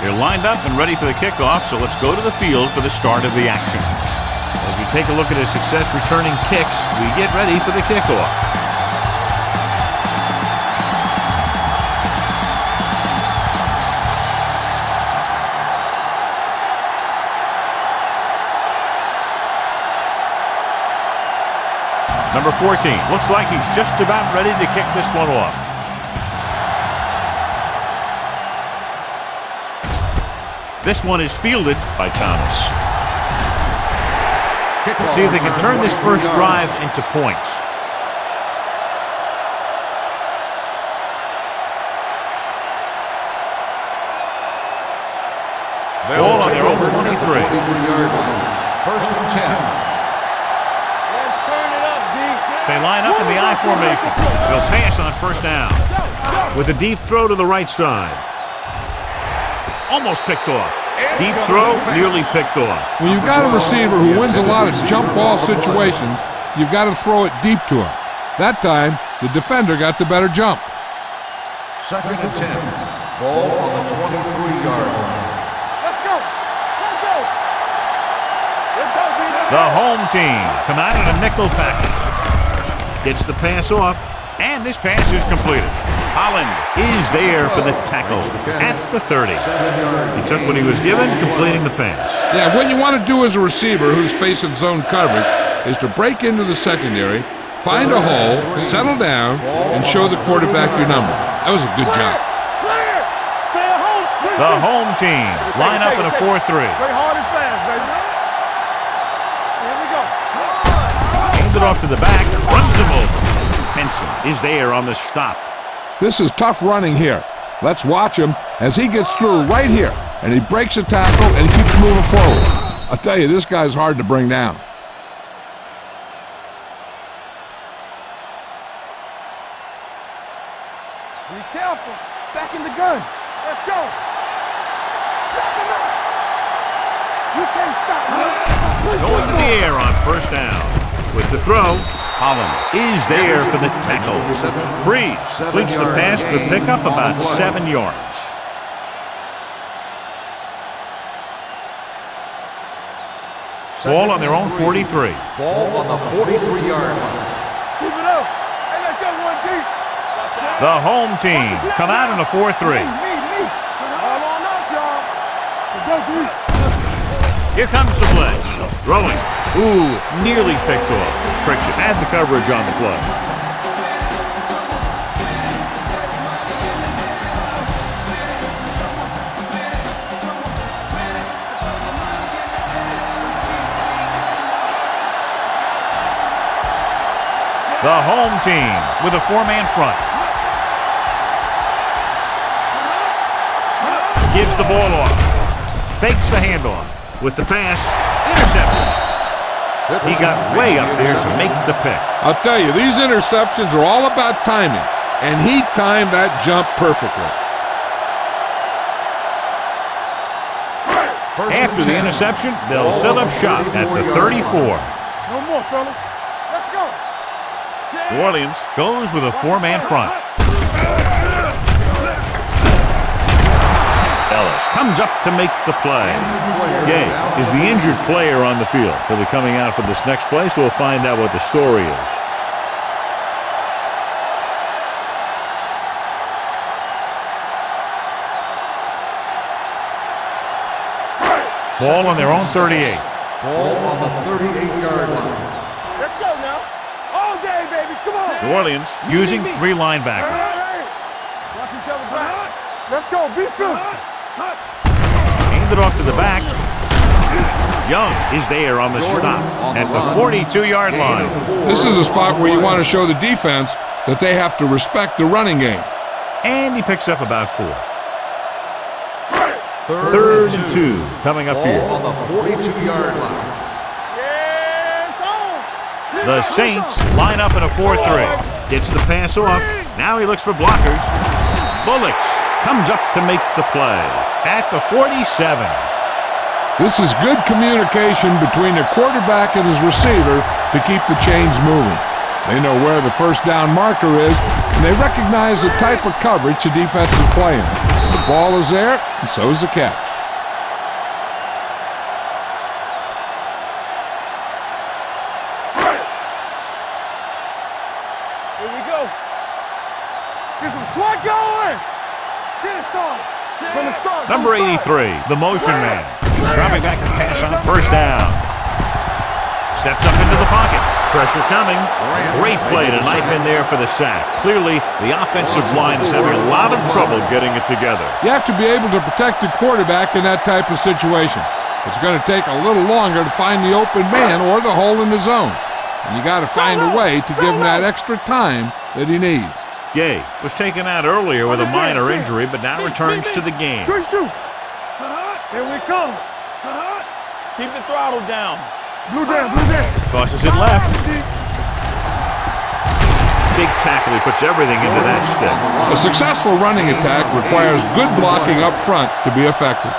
They're lined up and ready for the kickoff, so let's go to the field for the start of the action. As we take a look at his success returning kicks, we get ready for the kickoff. Number 14, looks like he's just about ready to kick this one off. This one is fielded by Thomas. Let's see if they can turn this first drive into points. Ball on their own 23. First and 10. They line up in the I formation. They'll pass on first down. With a deep throw to the right side. Almost picked off. Deep throw, nearly picked off. When you've got a receiver who wins a lot of jump ball situations, you've got to throw it deep to him. That time, the defender got the better jump. Second and 10. Ball on the 23-yard line. Let's go! Let's go! Let's go, baby! The home team come out in a nickel package. Gets the pass off, and this pass is completed. Holland is there for the tackle at the 30. He took what he was given, completing the pass. Yeah, what you want to do as a receiver who's facing zone coverage is to break into the secondary, find a hole, settle down, and show the quarterback your numbers. That was a good job. The home team line up in a 4-3. Play hard and fast, baby. Here we go. Hand it off to the back, runs him over. Henson is there on the stop. This is tough running here. Let's watch him as he gets through right here, and he breaks a tackle and keeps moving forward. I'll tell you, this guy's hard to bring down. Be careful. Back in the gun. Let's go. You can't stop me. Going to the air on first down. With the throw, Holland is there for the tackle. Breeze completes the pass, could pick up about 7 yards. Ball on their own 43. Ball on the 43-yard line. Keep it up. Hey, let's go one deep. The home team come out in a 4-3. Me. All on us, y'all. Let's go deep. Here comes the blitz. Throwing. Ooh, nearly picked off. Pritchett had the coverage on the play. The home team with a 4-man front. Gives the ball off. Fakes the handoff. With the pass, interception. He got way up there to make the pick. I'll tell you, these interceptions are all about timing, and he timed that jump perfectly. After the interception, they'll set up shop at the 34. No more, fellas. Let's go. New Orleans goes with a 4-man front. Ellis comes up to make the play. Gay is the injured player on the field. He'll be coming out for this next play, so we'll find out what the story is. Ball on their own 38. Ball on the 38-yard line. Let's go now. All day, baby. Come on. New Orleans using 3 linebackers. Hey. Watch each other back. Let's go. Be good. Handed off to the back. Young is there on the stop at the 42-yard line. This is a spot where you want to show the defense that they have to respect the running game. And he picks up about 4. Third and 2 coming up here. On the 42-yard line. The Saints line up in a 4-3. Gets the pass off. Now he looks for blockers. Bullocks comes up to make the play at the 47. This is good communication between the quarterback and his receiver to keep the chains moving. They know where the first down marker is, and they recognize the type of coverage the defense is playing. The ball is there, and so is the catch. Here we go. Get some swat going. Get it started. From the start. Number 83, the motion man. Dropping back to pass on first down. Steps up into the pocket. Pressure coming. Great play to knife in there for the sack. Clearly, the offensive line is having a lot of trouble getting it together. You have to be able to protect the quarterback in that type of situation. It's going to take a little longer to find the open man or the hole in the zone. And you got to find a way to give him that extra time that he needs. Gay was taken out earlier with a minor injury, but now returns to the game. Good shoot. Here we come. Keep the throttle down. Blue down, blue down. Tosses it left. Big tackle. He puts everything into that step. A successful running attack requires good blocking up front to be effective.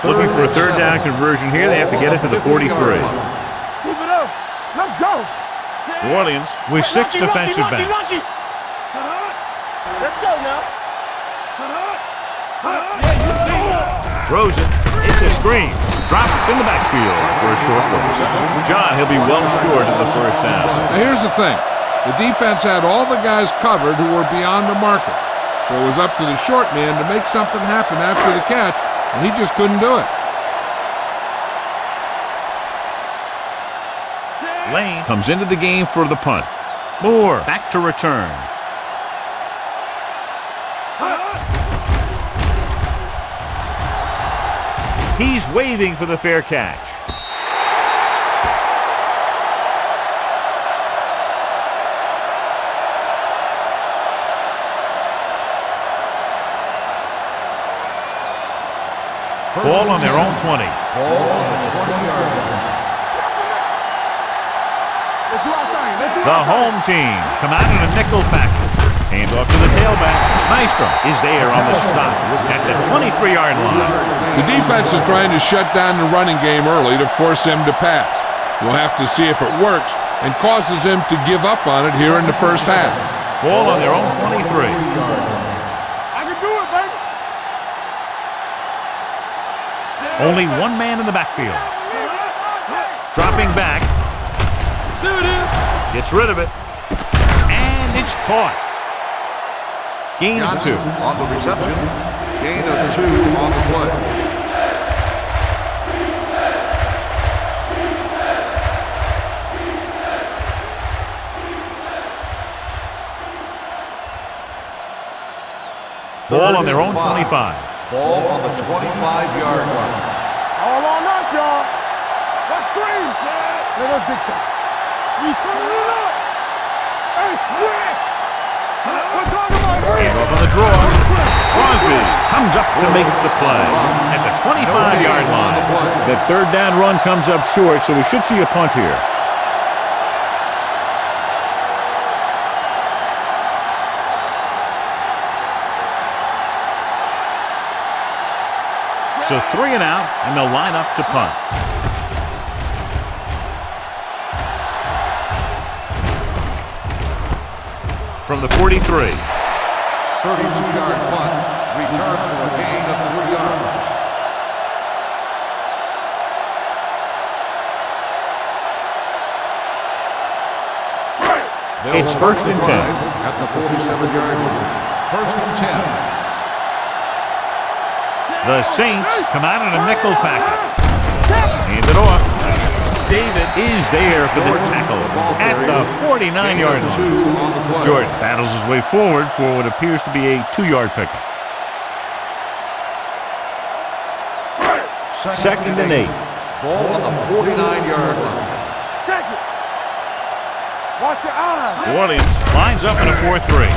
Looking for a third down conversion here. They have to get it to the 43. Keep it up. Let's go. New Orleans with 6 defensive backs. Let's go now. Throws it. It's a screen. Dropped in the backfield for a short loss. John, he'll be well short of the first down. Now here's the thing. The defense had all the guys covered who were beyond the marker. So it was up to the short man to make something happen after the catch, and he just couldn't do it. Lane comes into the game for the punt. Moore back to return. He's waving for the fair catch. Ball on their own 20. Ball on the 20-yard line. The home team come out in a nickel package. Hand off to the tailback. Nystrom is there on the stop at the 23-yard line. The defense is trying to shut down the running game early to force him to pass. We'll have to see if it works and causes him to give up on it here in the first half. Ball on their own 23. I can do it, baby. Only one man in the backfield. Dropping back. Gets rid of it. And it's caught. Gain of 2. Johnson on the reception. Gain of 2 on the play. Ball on their own 25. Ball on the 25-yard line. All on us, y'all. Let's scream. Let us big time. We turn it up. Hey, sweat. We're talking about Hand off on the draw. Crosby comes up to make the play at the 25-yard line. That third down run comes up short, so we should see a punt here. So 3 and out, and they'll line up to punt. From the 43. 32-yard punt. Return for a gain of 3 yards. It's first and 10. At the 47-yard line. First and 10. The Saints come out in a nickel package. Hand it off. David is there for the tackle at the 49-yard line. Jordan battles his way forward for what appears to be a 2-yard pickup. Second and 8. Ball on the 49-yard line. Check it. Watch your eyes. New Orleans lines up in a 4-3.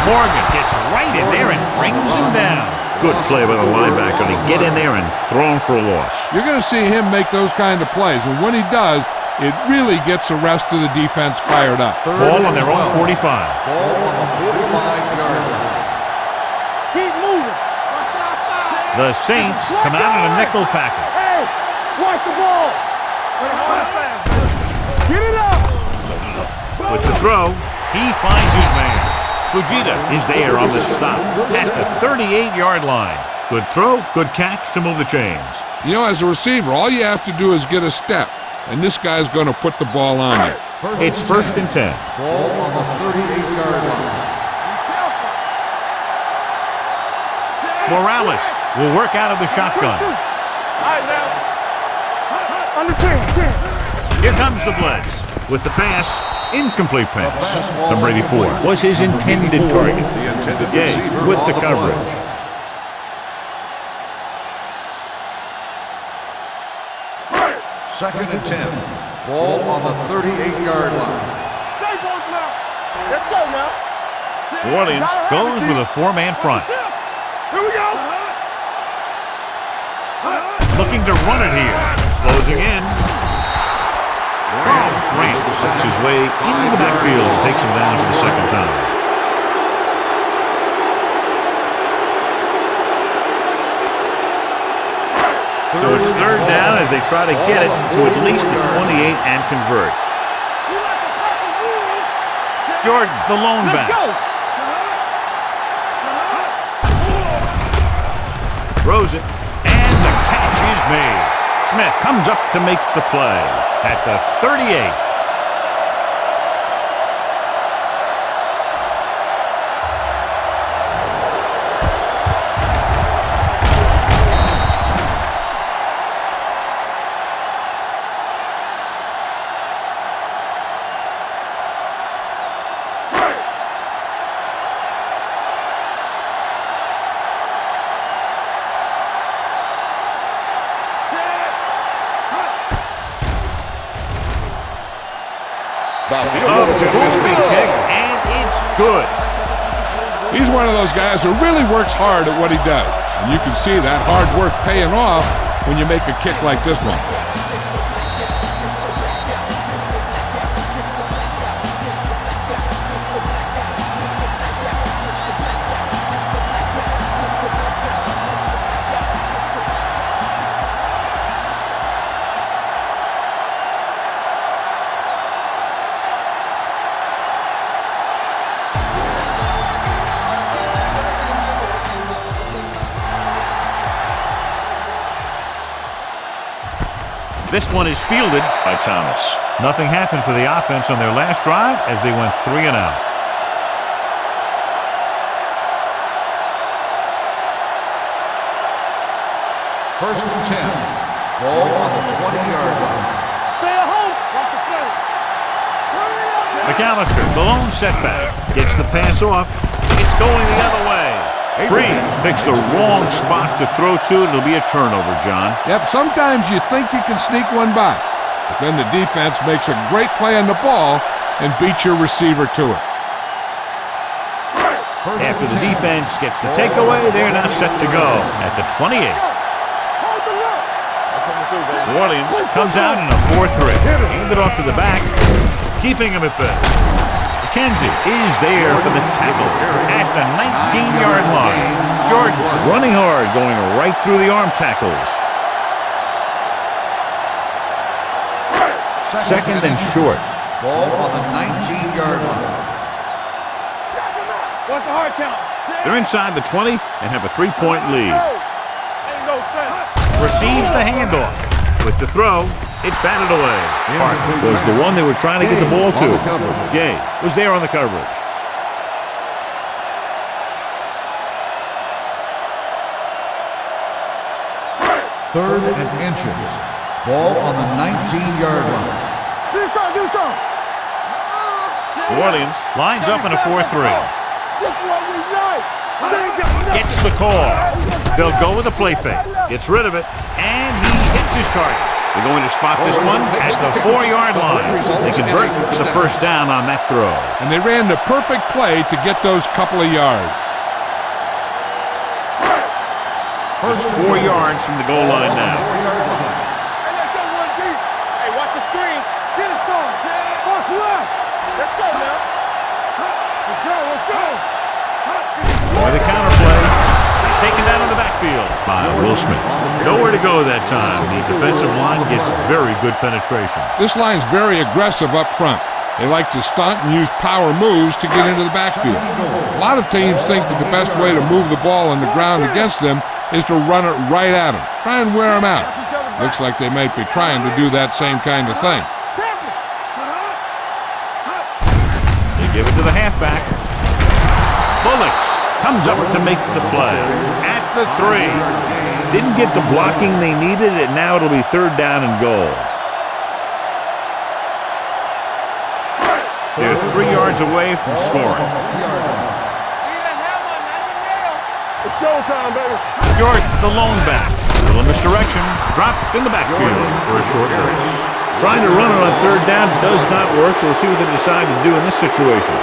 Morgan gets right in there and brings him down. Good play by the linebacker to get in there and throw him for a loss. You're going to see him make those kind of plays, and when he does, it really gets the rest of the defense fired up. Ball on their own 45. Ball on the 45-yard line. Keep moving. The Saints come out in a nickel package. Hey, watch the ball. Get it up. With the throw, he finds his man. Fujita is there on the stop at the 38-yard line. Good throw, good catch to move the chains. You know, as a receiver, all you have to do is get a step, and this guy's going to put the ball on you. It's 1st and 10. Ball on the 38-yard line. Morales will work out of the shotgun. Here comes the blitz. With the pass, incomplete pass. Number 84 was his intended target. Gay with the coverage. Second and 10. Ball on the 38-yard line. Let's go now. New Orleans goes with a 4-man front. Here we go. Looking to run it here. Closing in. Charles Grant puts his way into the backfield and takes him down for the second time. So it's 3rd down as they try to get it to at least the 28 and convert. Jordan, the lone back. Throws it, and the catch is made. Smith comes up to make the play at the 38. Big kick, and it's good. He's one of those guys who really works hard at what he does. And you can see that hard work paying off when you make a kick like this one. This one is fielded by Thomas. Nothing happened for the offense on their last drive as they went 3 and out. First and 10. Ball on the 20-yard line. Stay at home. Watch the play. McAllister, the lone setback, gets the pass off. It's going the other way. Breeze picks the wrong spot to throw to. It'll be a turnover, John. Yep, sometimes you think you can sneak one by, but then the defense makes a great play on the ball and beats your receiver to it. After the defense gets the takeaway, they're now set to go at the 28. New Orleans comes out in a 4-3. Hand it off to the back, keeping him at bay. McKenzie is there for the tackle at the 19-yard line. Jordan running hard, going right through the arm tackles. Second and short. Ball on the 19-yard line. What's the hard count? They're inside the 20 and have a 3-point lead. Receives the handoff. With the throw, it's batted away. Parker was the one they were trying to get the ball to. Gay was there on the coverage. Third and inches. Ball on the 19-yard line. Do something. New Orleans lines up in a 4-3. This is what we like. Gets the call. They'll go with a play fake. Gets rid of it, and he hits his target. They're going to spot this one at the 4-yard line. They convert for the first down on that throw. And they ran the perfect play to get those couple of yards. First 4 yards from the goal line now. Hey, let's go one deep. Hey, watch the screen. Get it, son. Watch left. Let's go now. Let's go. Or the counter play. He's taken down in the backfield by Will Smith. Nowhere to go that time. The defensive line gets very good penetration. This line's very aggressive up front. They like to stunt and use power moves to get into the backfield. A lot of teams think that the best way to move the ball on the ground against them is to run it right at them. Try and wear them out. Looks like they might be trying to do that same kind of thing. They give it to the halfback. Bullocks comes up to make the play at the 3. Didn't get the blocking they needed, and now it'll be 3rd down and goal. They're 3 yards away from scoring. It's showtime, baby. Jordan, the lone back. A little misdirection. Dropped in the backfield for a short race. Trying to run it on 3rd down does not work, so we'll see what they decide to do in this situation.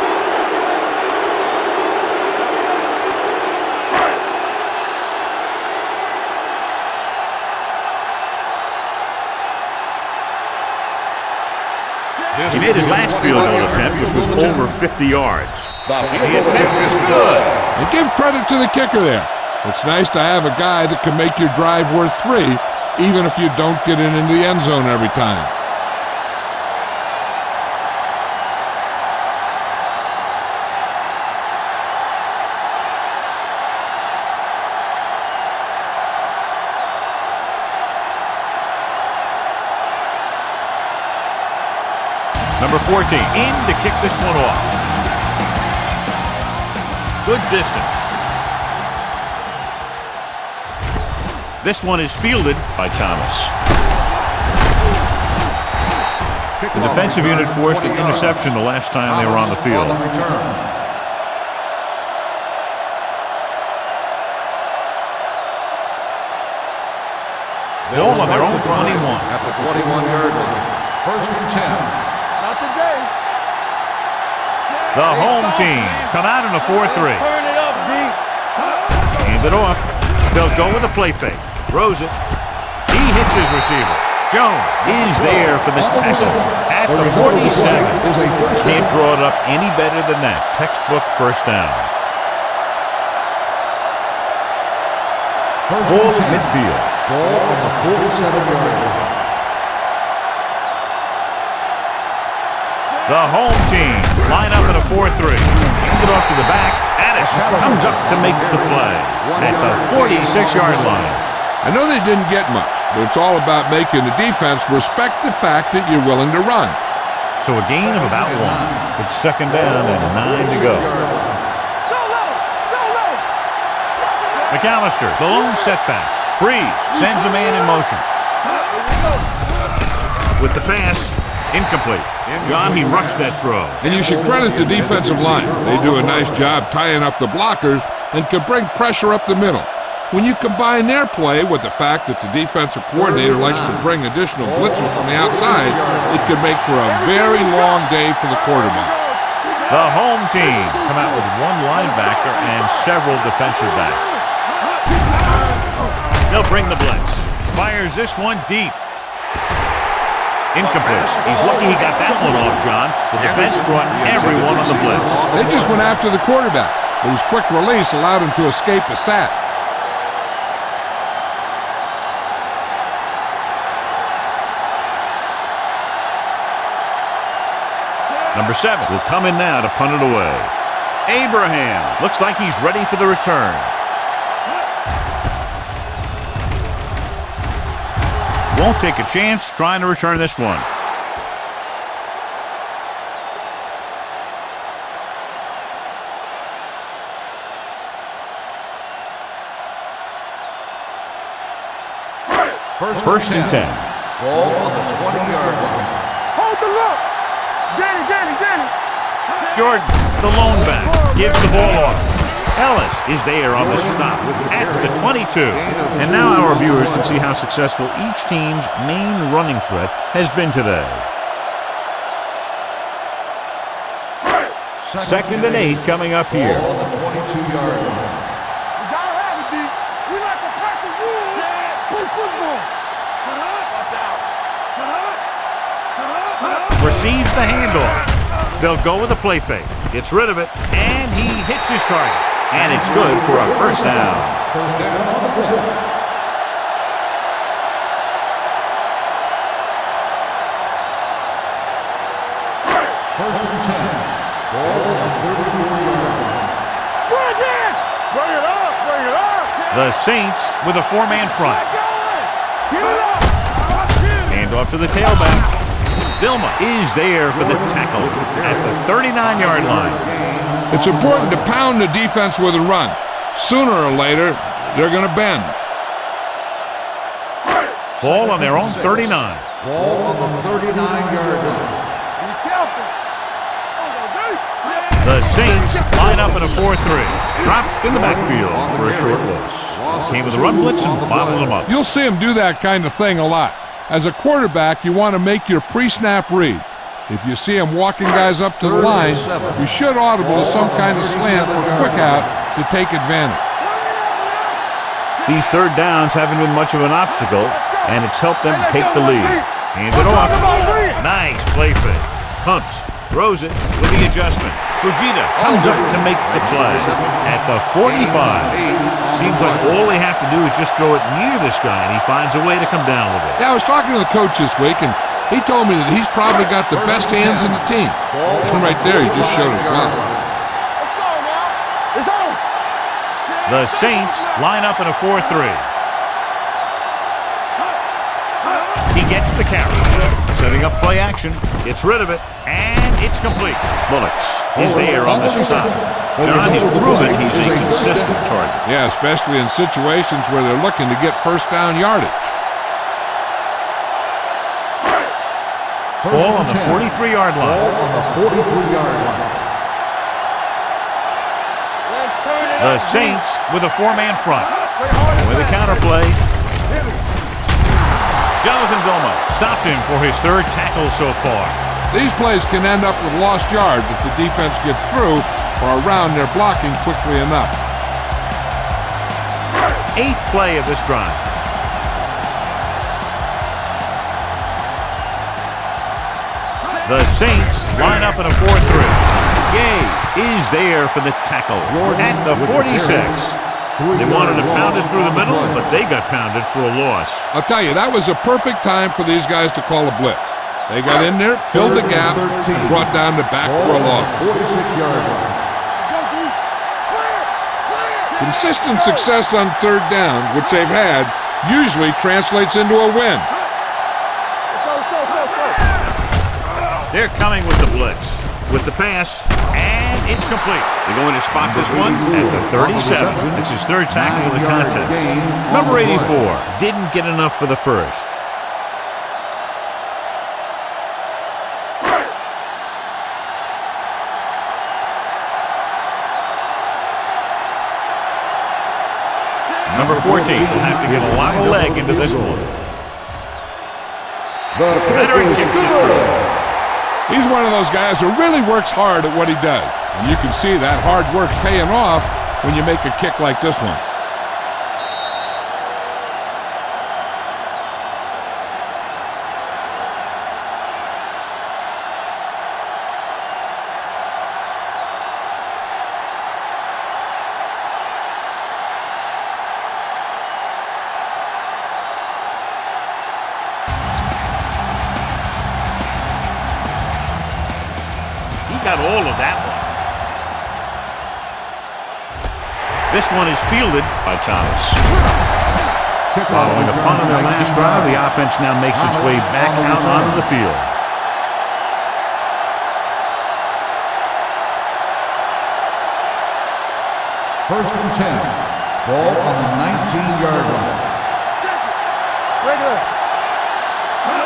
He made his last field goal attempt, which was over 50 yards. The attempt is good. And give credit to the kicker there. It's nice to have a guy that can make your drive worth 3, even if you don't get it into the end zone every time. Number 14, in to kick this one off. Good distance. This one is fielded by Thomas. The defensive unit forced an interception the last time they were on the field. Ball on their own 21. At the 21-yard line. 1st and 10. Not today. The home team come out in a 4-3. Turn it up, D. Hand it off. They'll go with a play fake. Throws it. He hits his receiver. Jones is there for the tackle at the 47. Can't draw it up any better than that. Textbook 1st down. Ball at midfield. Ball on the 47-yard line. The home team line up in a 4-3. Hands it off to the back. Addis comes up to make the play at the 46-yard line. I know they didn't get much, but it's all about making the defense respect the fact that you're willing to run. So a gain of about 1. It's 2nd down and 9 to go. McAllister, the lone setback. Breeze sends a man in motion. With the pass, incomplete. John, he rushed that throw. And you should credit the defensive line. They do a nice job tying up the blockers and can bring pressure up the middle. When you combine their play with the fact that the defensive coordinator likes to bring additional blitzers from the outside, it can make for a very long day for the quarterback. The home team come out with 1 linebacker and several defensive backs. They'll bring the blitz. Fires this one deep. Incomplete. He's lucky he got that one off, John. The defense brought everyone on the blitz. They just went after the quarterback, but his quick release allowed him to escape a sack. Number 7 will come in now to punt it away. Abraham looks like he's ready for the return. Won't take a chance trying to return this one. First and 10. Ball on the 20-yard line. Hold the look. Danny. Jordan, the lone back, gives the ball off. Ellis is there on the stop at the 22. And now our viewers can see how successful each team's main running threat has been today. 2nd and 8 coming up here. Ball on the 22-yard line. We gotta have it, D. We like to practice rules. Play football. Receives the handoff. They'll go with a play fake. Gets rid of it, and he hits his target. And it's good for a 1st down. 1st down on the play. First and 10. Ball on the 34-yard line. Bring it! Bring it up! Bring it up! The Saints with a four-man front. Get it up! Hand off to the tailback. Vilma is there for the tackle at the 39-yard line. It's important to pound the defense with a run. Sooner or later, they're going to bend. Ball on their own 39. Ball on the 39-yard line. Be careful! The Saints line up in a 4-3. Dropped in the backfield for a short loss. Came with a run blitz and bottled them up. You'll see him do that kind of thing a lot. As a quarterback, you want to make your pre-snap read. If you see him walking guys up to the line, you should audible to some kind of slant or quick out to take advantage. These third downs haven't been much of an obstacle, and it's helped them to take the lead. Hand it off. Nice play fake. Pumps. Throws it with the adjustment. Fujita comes up to make the play at the 45. Seems like all they have to do is just throw it near this guy, and he finds a way to come down with it. Yeah, I was talking to the coach this week, and he told me that he's probably got the best hands in the team. And right there, he just showed his mouth. Let's go now! It's on! The Saints line up in a 4-3. He gets the carry. Setting up play action. Gets rid of it, and it's complete. Bullocks is there on the stop. John, he's proven he's a consistent target. Yeah, especially in situations where they're looking to get first down yardage. Ball on the 43-yard line. Ball on the 43-yard line. The Saints with a four-man front. With a counterplay. Jonathan Vilma stopped him for his third tackle so far. These plays can end up with lost yards if the defense gets through or around their blocking quickly enough. Eighth play of this drive. The Saints line up in a 4-3. Gay is there for the tackle at the 46. They wanted to pound it through the middle, but they got pounded for a loss. I'll tell you, that was a perfect time for these guys to call a blitz. They got in there, filled the gap, and brought down the back for a loss. 46-yard line. Consistent success on third down, which they've had, usually translates into a win. They're coming with the blitz, with the pass, and it's complete. They're going to spot this one at the 37. It's his third tackle of the contest. Number 84 didn't get enough for the first. Number 14 will have to get a lot of leg into this one. Veteran kicks it through. He's one of those guys who really works hard at what he does. And you can see that hard work paying off when you make a kick like this one. Got all of that one. This one is fielded by Thomas. Following a punt on their last drive, the offense now makes its way back out onto the field. First and 10. Ball on the 19-yard line.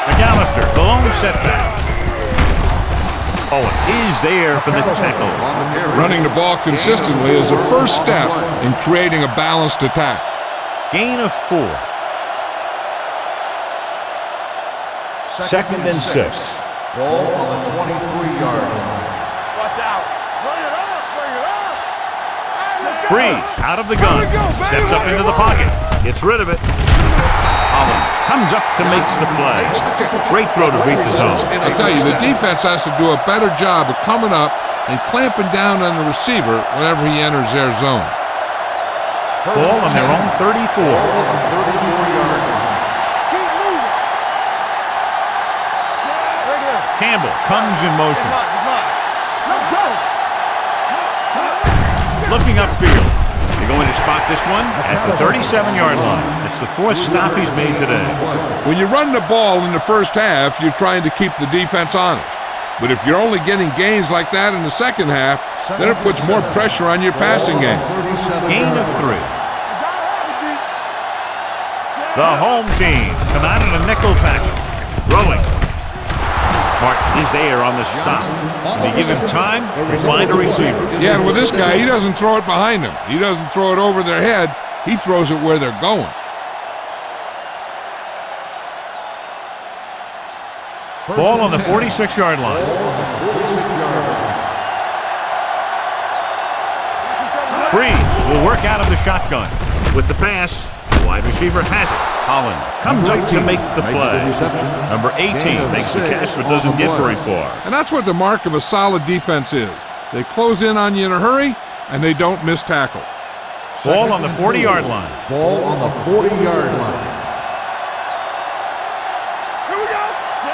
McAllister, the lone setback. Owen is there for the tackle. Running the ball consistently is the first step in creating a balanced attack. Gain of 4. Second and 6. Ball on the 23-yard line. Watch out. Bring it up. Bring it up. Breeze out of the gun. Steps up into the pocket. Gets rid of it. Holland comes up to make the play. Great throw to beat the zone. I'll tell you, the defense has to do a better job of coming up and clamping down on the receiver whenever he enters their zone. Ball on their own 34. On the 34-yard line. Campbell comes in motion. Let's go. Looking upfield. They're going to spot this one at the 37-yard line. It's the fourth stop he's made today. When you run the ball in the first half, you're trying to keep the defense honest. But if you're only getting gains like that in the second half, then it puts more pressure on your passing game. Gain of 3. The home team come out in a nickel package. Throwing. Martin is there on the stop. When you give him time, we find a receiver. Yeah, and with this guy, he doesn't throw it behind him. He doesn't throw it over their head. He throws it where they're going. Ball on the 46-yard line. Breeze will work out of the shotgun. With the pass, the wide receiver has it. Holland comes up to make the play. Number 18 makes the catch but doesn't get very far. And that's what the mark of a solid defense is. They close in on you in a hurry, and they don't miss tackle. Ball on the 40-yard line. Ball on the 40-yard line.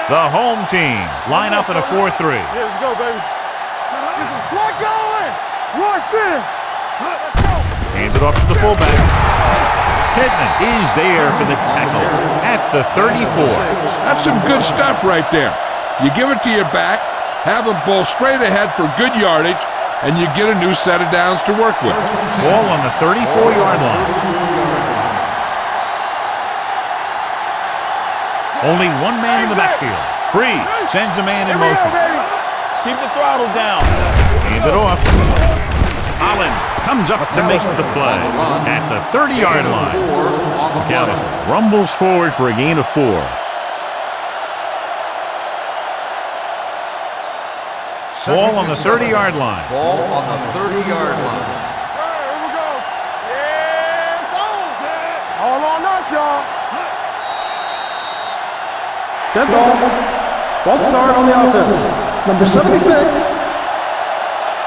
The home team line up in a 4-3. Yeah, let's go, baby. Get some slot going. Rush in. Let's go. Hand it off to the fullback. Pittman is there for the tackle at the 34. That's some good stuff right there. You give it to your back, have him pull straight ahead for good yardage, and you get a new set of downs to work with. Ball on the 34-yard line. Only one man in the backfield. Breeze sends a man in motion. Keep the throttle down. Hand it off. Holland comes up to make the play at the 30-yard line. McAllister rumbles forward for a gain of 4. Ball on the 30-yard line. Ball on the 30-yard line. Here we go. Yeah, all on us, y'all. Dead ball. False start on the offense. Number 76.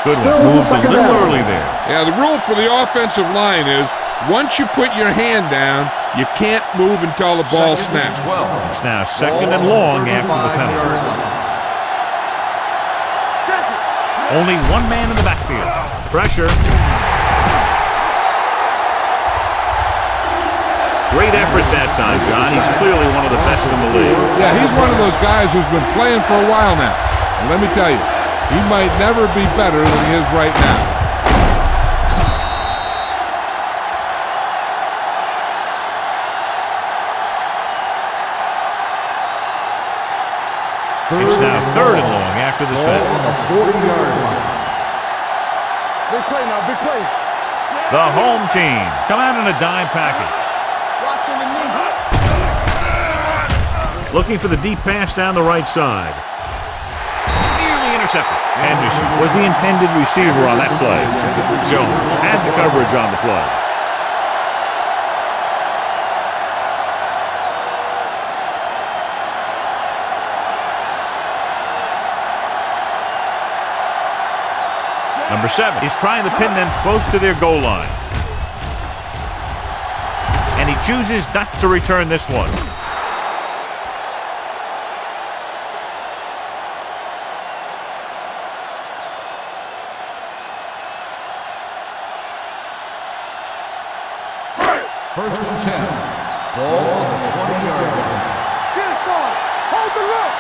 Good Still one. Moved a second little down. early there. Yeah, the rule for the offensive line is once you put your hand down, you can't move until the ball snaps. It's now second and long after the penalty. Only one man in the backfield. Pressure. Great effort that time, John. He's clearly one of the best in the league. Yeah, he's one of those guys who's been playing for a while now. And let me tell you, he might never be better than he is right now. It's now third and long after the set. On the 40-yard line. Big play now, big play. The home team come out in a dime package. Watching the knee. Looking for the deep pass down the right side. Nearly intercepted. Anderson was the intended receiver on that play. Jones had the coverage on the play. Number 7 is trying to pin them close to their goal line. And he chooses not to return this one. First and 10. Ball on the 20-yard line. Get it, son. Hold the look.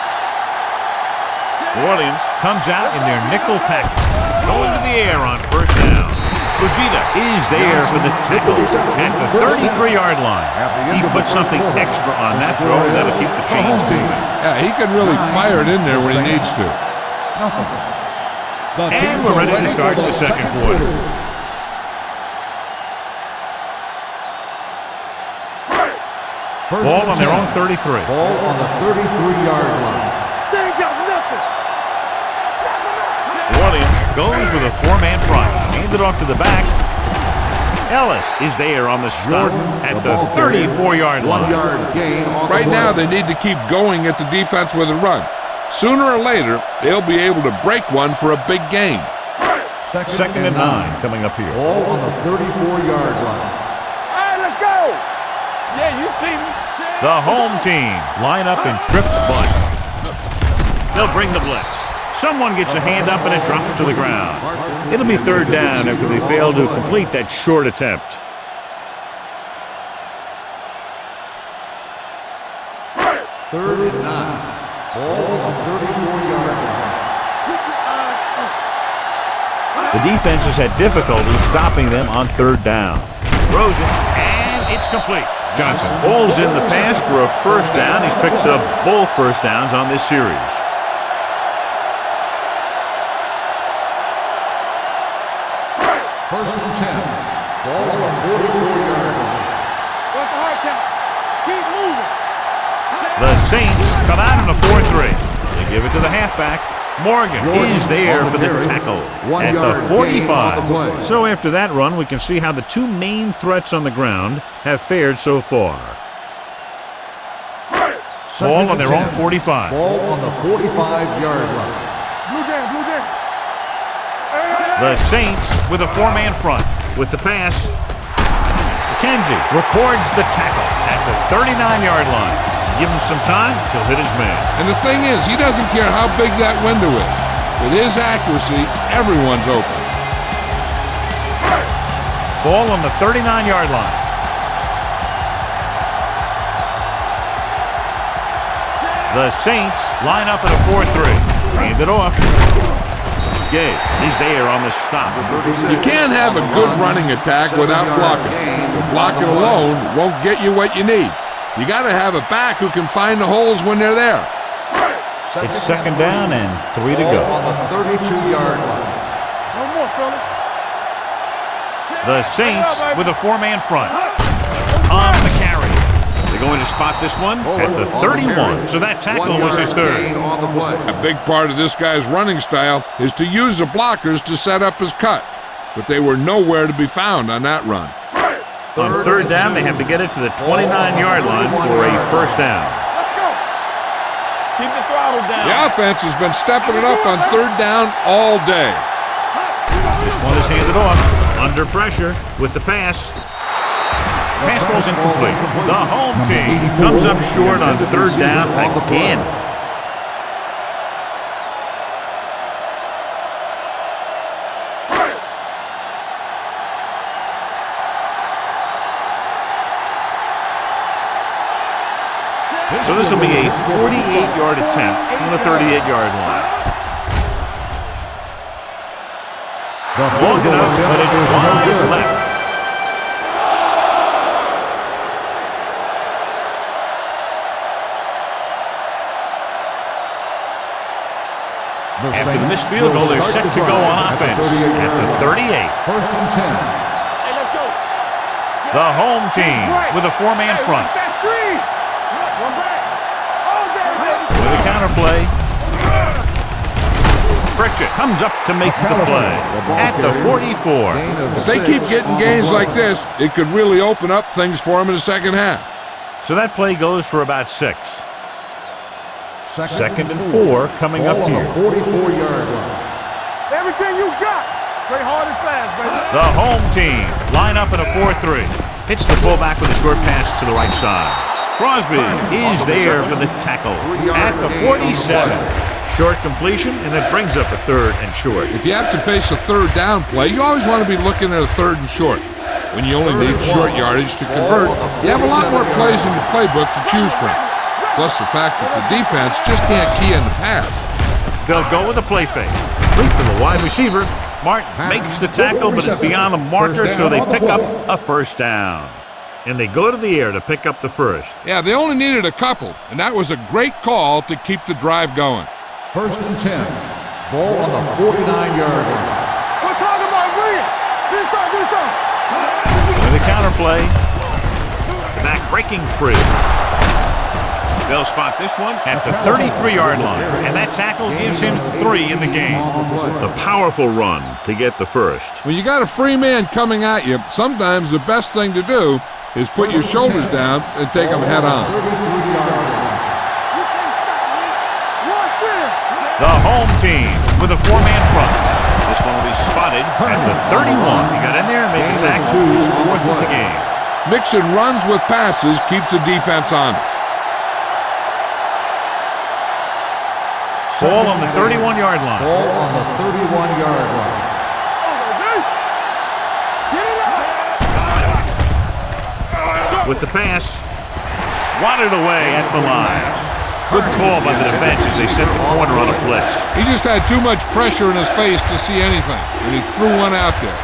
New Orleans comes out in their nickel package. Going to the air on first down. Fujita is there for the tackle at the 33-yard line. He put something extra on that throw, and that'll keep the chains moving. Yeah, he can really fire it in there when he needs to. And we're ready to start the second quarter. Ball on their own 33. Ball on the 33-yard line. They ain't got nothing. New Orleans goes with a 4-man front. Hand it off to the back. Ellis is there on the stop at the 34-yard line. 1-yard gain on the Right now, play. they need to keep going at the defense with a run. Sooner or later, they'll be able to break one for a big gain. Second and 9 coming up here. Ball on the 34-yard line. All right, let's go. Yeah, you see me. The home team line up in trips bunch. They'll bring the blitz. Someone gets a hand up and it drops to the ground. It'll be third down after they fail to complete that short attempt. Third and 9. Ball on the 34-yard line. The defense has had difficulty stopping them on third down. Throws it, and it's complete. Johnson pulls in the pass for a first down. He's picked up both first downs on this series. First and 10. Ball on the 44-yard line. What's the hard count? Keep moving. The Saints come out in a 4-3. They give it to the halfback. Morgan is there for the tackle at the 45. So after that run, we can see how the two main threats on the ground have fared so far. Ball on their own 45. Ball on the 45-yard line. Blue game, blue game. The Saints with a four-man front. With the pass, McKenzie records the tackle at the 39-yard line. Give him some time, he'll hit his man. And the thing is, he doesn't care how big that window is. With his accuracy, everyone's open. Ball on the 39-yard line. The Saints line up at a 4-3. Hand it off. Gay is there on the stop. You can't have a good running attack without blocking. The blocking alone won't get you what you need. You got to have a back who can find the holes when they're there. It's second down and 3 to go. On the 32-yard line. No more, fella. The Saints with a four-man front. On the carry. They're going to spot this one at the 31. So that tackle was his third. A big part of this guy's running style is to use the blockers to set up his cut. But they were nowhere to be found on that run. On third down, they have to get it to the 29-yard line for a first down. Let's go. Keep the throttle down. The offense has been stepping it up on third down all day. This one is handed off. Under pressure with the pass. Pass falls incomplete. The home team comes up short on third down again. So this will be a 48-yard attempt from the 38-yard line. Long enough, but it's wide left. After the missed field goal, they're set to go on offense at the 38. First and 10. Hey, let's go. The home team with a four-man front. Watch that screen. One back. All day, baby. With a counterplay. Pritchett comes up to make the play at the 44. If they keep getting gains like this, it could really open up things for them in the second half. So that play goes for about 6. Second and 4 coming up here. On the 44-yard line. Everything you got. Play hard and fast, baby. The home team line up in a 4-3. Hits the fullback with a short pass to the right side. Crosby is there for the tackle at the 47. Short completion, and that brings up a third and short. If you have to face a third down play, you always want to be looking at a third and short. When you only need short yardage to convert, you have a lot more plays in the playbook to choose from. Plus the fact that the defense just can't key in the pass. They'll go with a play fake. Complete to the wide receiver. Martin makes the tackle, but it's beyond the marker, so they pick up a first down. And they go to the air to pick up the first. Yeah, they only needed a couple, and that was a great call to keep the drive going. First and 10. Ball on the 49-yard line. We're talking about William. Do something. With a counterplay. The back breaking free. They'll spot this one at the 33-yard line, and that tackle gives him 3 in the game. A powerful run to get the first. When you got a free man coming at you, sometimes the best thing to do is put your shoulders down and take them head on. The home team with a four-man front. This one will be spotted at the 31. He got in there and made the tackle. He's 4th in the game. Mixing runs with passes keeps the defense honest. Ball on the 31-yard line. Ball on the 31-yard line. With the pass, swatted away at the line. Good call by the defense as they set the corner on a blitz. He just had too much pressure in his face to see anything, and he threw one out there.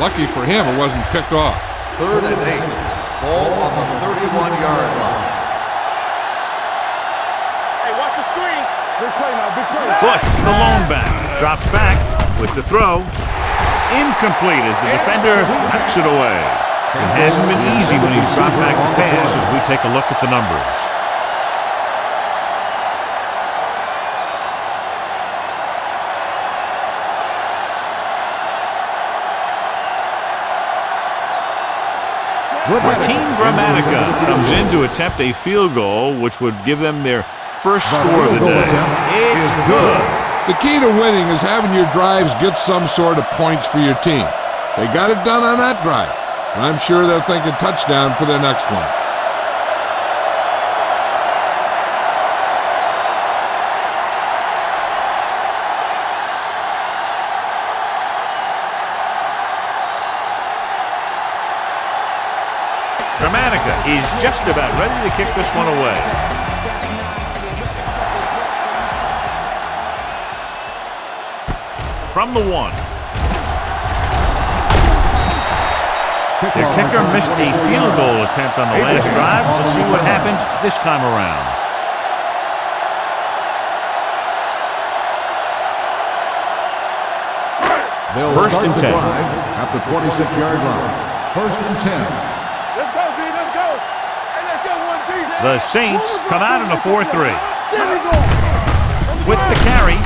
Lucky for him, it wasn't picked off. 3rd and 8. Ball on the 31-yard line. Hey, watch the screen. Big play now, big play. Bush, the lone back, drops back with the throw. Incomplete as the defender knocks it away. It hasn't been easy when he's dropped back the pass as we take a look at the numbers. Team Grammatica comes in to attempt a field goal, which would give them their first score of the day. It's good. The key to winning is having your drives get some sort of points for your team. They got it done on that drive, and I'm sure they're thinking touchdown for their next one. Grammatica is just about ready to kick this one away. From the 1. Their kicker missed a field goal attempt on the last drive. Let's see what happens this time around. First and 10. At the 26-yard line. 1st and 10. Let's go, B, let's go. Hey, let's go, 1B. The Saints come out in a 4-3. There we go. With the carry,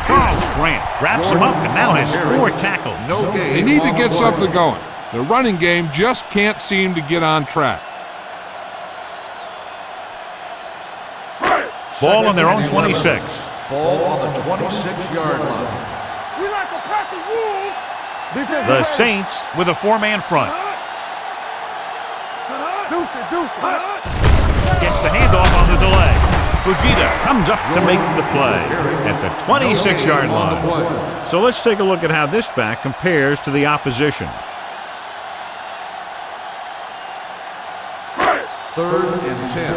Charles Grant wraps him up and now has 4 tackles. They need to get something going. The running game just can't seem to get on track. Ball on their own 26. Ball on the 26-yard line. We like a pack of wolves. The Saints with a 4-man front. Gets the handoff on the delay. Fujita comes up to make the play at the 26-yard line. So let's take a look at how this back compares to the opposition. 3rd and 10.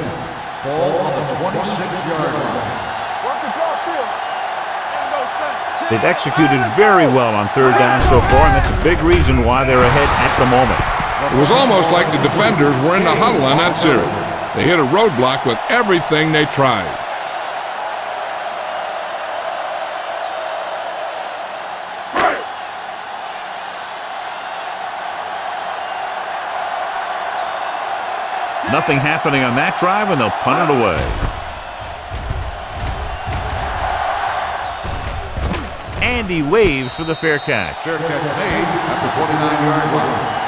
Ball on the 26-yard line. They've executed very well on 3rd down so far, and that's a big reason why they're ahead at the moment. It was almost like the defenders were in the huddle on that series. They hit a roadblock with everything they tried. Nothing happening on that drive, and they'll punt it away. And he waves for the fair catch. Fair catch made at the 29-yard line.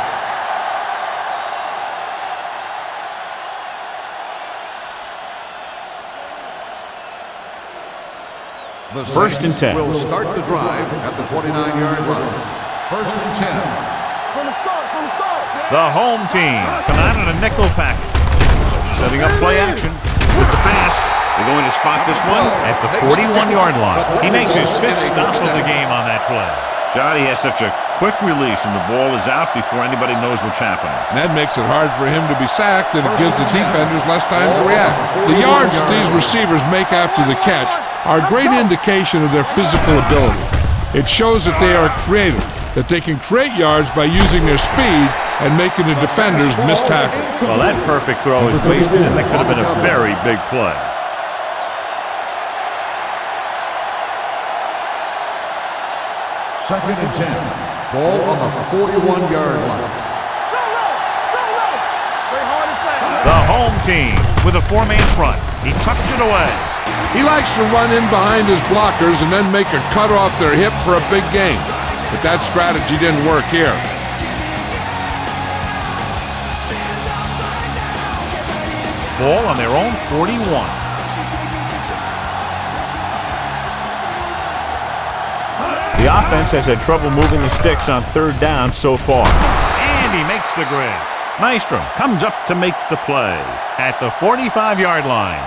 The First and 10. Will start the drive at the 29-yard line. 1st and 10. From the start. The home team come out in a nickel package. Setting up play action with the pass. They're going to spot this one at the 41-yard line. He makes his 5th stop of the game on that play. God, he has such a quick release, and the ball is out before anybody knows what's happening. And that makes it hard for him to be sacked, and it gives the defenders less time to react. The yards that these receivers make after the catch are a great indication of their physical ability. It shows that they are creative, that they can create yards by using their speed and making the defenders miss tackles. Well, that perfect throw is wasted, and that could have been a very big play. Second and 10. Ball on the 41-yard line. The home team with a 4-man front. He tucks it away. He likes to run in behind his blockers and then make a cut off their hip for a big gain. But that strategy didn't work here. Ball on their own 41. The offense has had trouble moving the sticks on 3rd down so far. And he makes the grab. Nystrom comes up to make the play at the 45-yard line.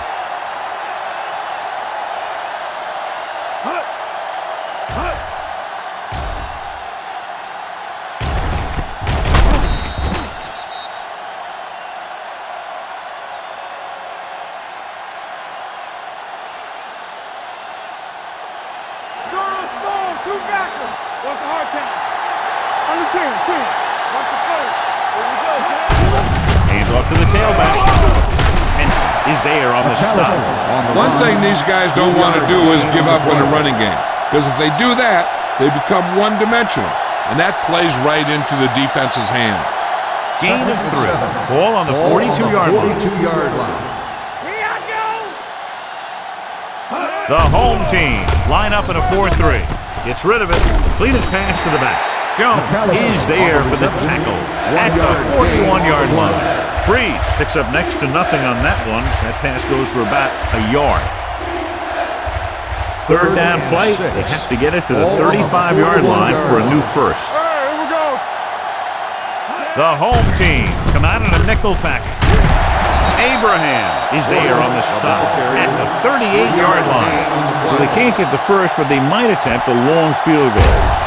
two backers. Watch the hard count. On the 10. Watch the play. Here we go, Sam. Hands off to the tailback. Henson is there on the stop. One thing these guys don't want to do is give up on the running game. Because if they do that, they become one-dimensional. And that plays right into the defense's hand. Gain of 3. Ball on the 42-yard line. Here I go. The home team line up in a 4-3. Gets rid of it. Completed pass to the back. Jones is there for the tackle at the 41-yard line. Freed picks up next to nothing on that one. That pass goes for about a yard. Third down play. They have to get it to the 35-yard line for a new first. All right, here we go. The home team come out in a nickel package. Abraham is there on the stop at the 38-yard line. So they can't get the first, but they might attempt a long field goal.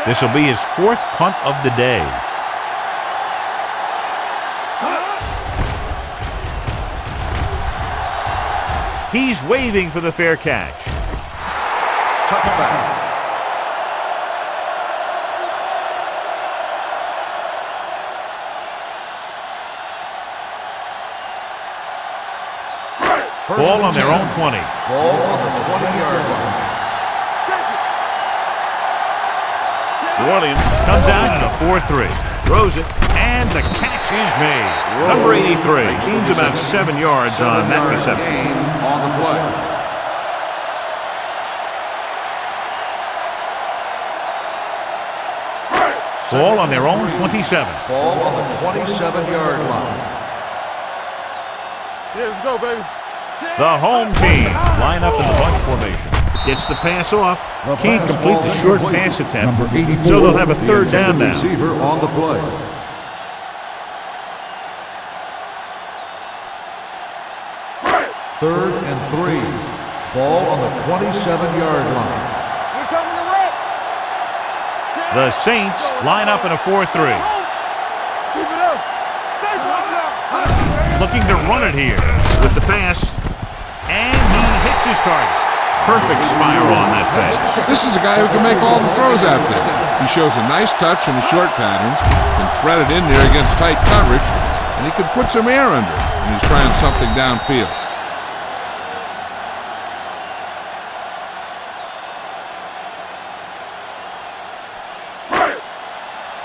This will be his 4th punt of the day. He's waving for the fair catch. Touchback. Ball on their own 20. Ball on the 20-yard line. Williams comes out in a 4-3. Throws it, and the catch is made. Number 83 gains about 7 yards on that reception. On the play. Ball on their own 27. Ball on the 27-yard line. Yeah, let's go, baby. The home team line up in the bunch formation. Gets the pass off. Can't complete the short pass attempt, so they'll have a third down now. Receiver on the play. Third and 3. Ball on the 27-yard line. We're coming to wreck. The Saints line up in a 4-3. Keep it up. Stay pushing up. Looking to run it here with the pass, and he hits his target. Perfect spiral on that pass. This is a guy who can make all the throws out there. He shows a nice touch in the short patterns, can thread it in there against tight coverage, and he can put some air under it when he's trying something downfield.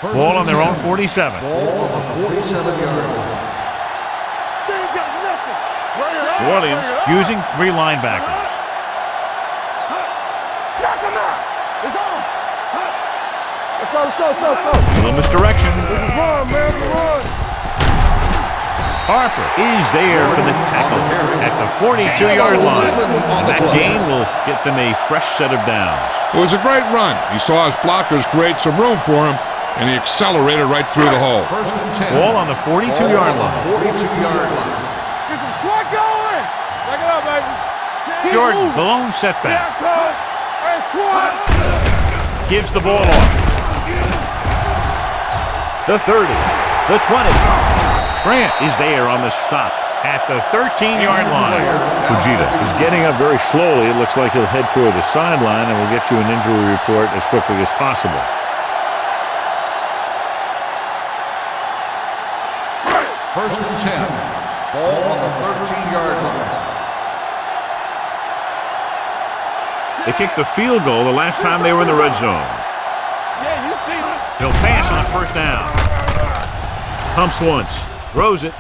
Ball on their own 47. Ball on the 47-yard line. They ain't got nothing. Williams using 3 linebackers. Knock him out. It's on. Let's go. Little misdirection. Run, man, run. Harper is there for the tackle at the 42-yard line. And that gain will get them a fresh set of downs. It was a great run. He saw his blockers create some room for him, and he accelerated right through the hole. First and 10. Ball on the 42-yard line. 42-yard line. Get some slot going. Back it up, baby. Jordan, the lone setback. Yeah, coach. Hey, squad. Gives the ball off. The 30. The 20. Grant is there on the stop at the 13-yard line. Fujita is getting up very slowly. It looks like he'll head toward the sideline, and we'll get you an injury report as quickly as possible. First and 10. Ball on the 13-yard line. They kicked the field goal the last time they were in the red zone. Yeah, you see it. He'll pass on first down. Pumps once. Throws it.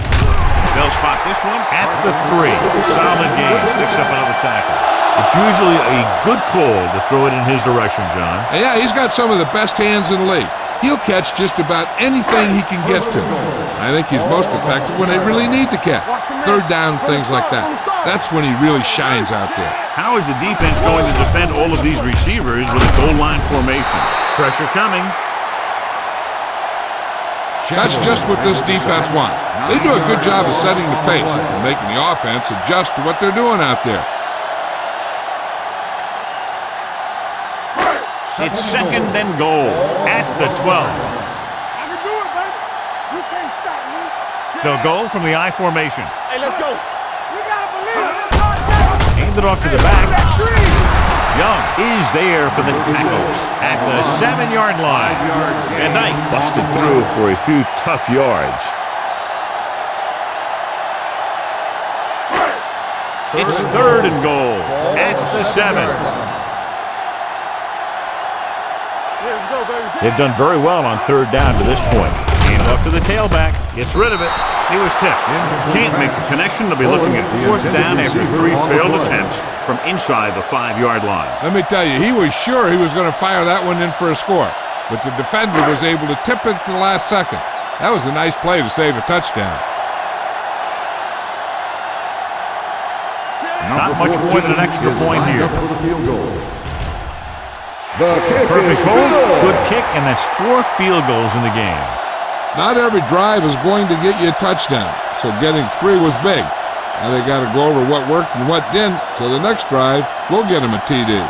They'll spot this one at the 3. Solid gain. Picks up another tackle. It's usually a good call to throw it in his direction, John. Yeah, he's got some of the best hands in the league. He'll catch just about anything he can get to. I think he's most effective when they really need to catch. Third down, things like that. That's when he really shines out there. How is the defense going to defend all of these receivers with a goal line formation? Pressure coming. That's just what this defense wants. They do a good job of setting the pace and making the offense adjust to what they're doing out there. It's second and goal at the 12. I can do it, baby. You can't stop me. They'll go from the I formation. Hey, let's go. You gotta believe it. Hand it off to the back. Young is there for the tackles at the 7-yard line. And Knight busted through for a few tough yards. It's third and goal at the 7. They've done very well on third down to this point. Hand off to the tailback. Gets rid of it. He was tipped. Can't make the connection. They'll be looking at fourth down after 3 failed attempts from inside the 5-yard line. Let me tell you, he was sure he was going to fire that one in for a score, but the defender was able to tip it to the last second. That was a nice play to save a touchdown. Not much more than an extra point here. Perfect hold, good kick, and that's 4 field goals in the game. Not every drive is going to get you a touchdown, so getting 3 was big. Now they got to go over what worked and what didn't, so the next drive will get them a TD.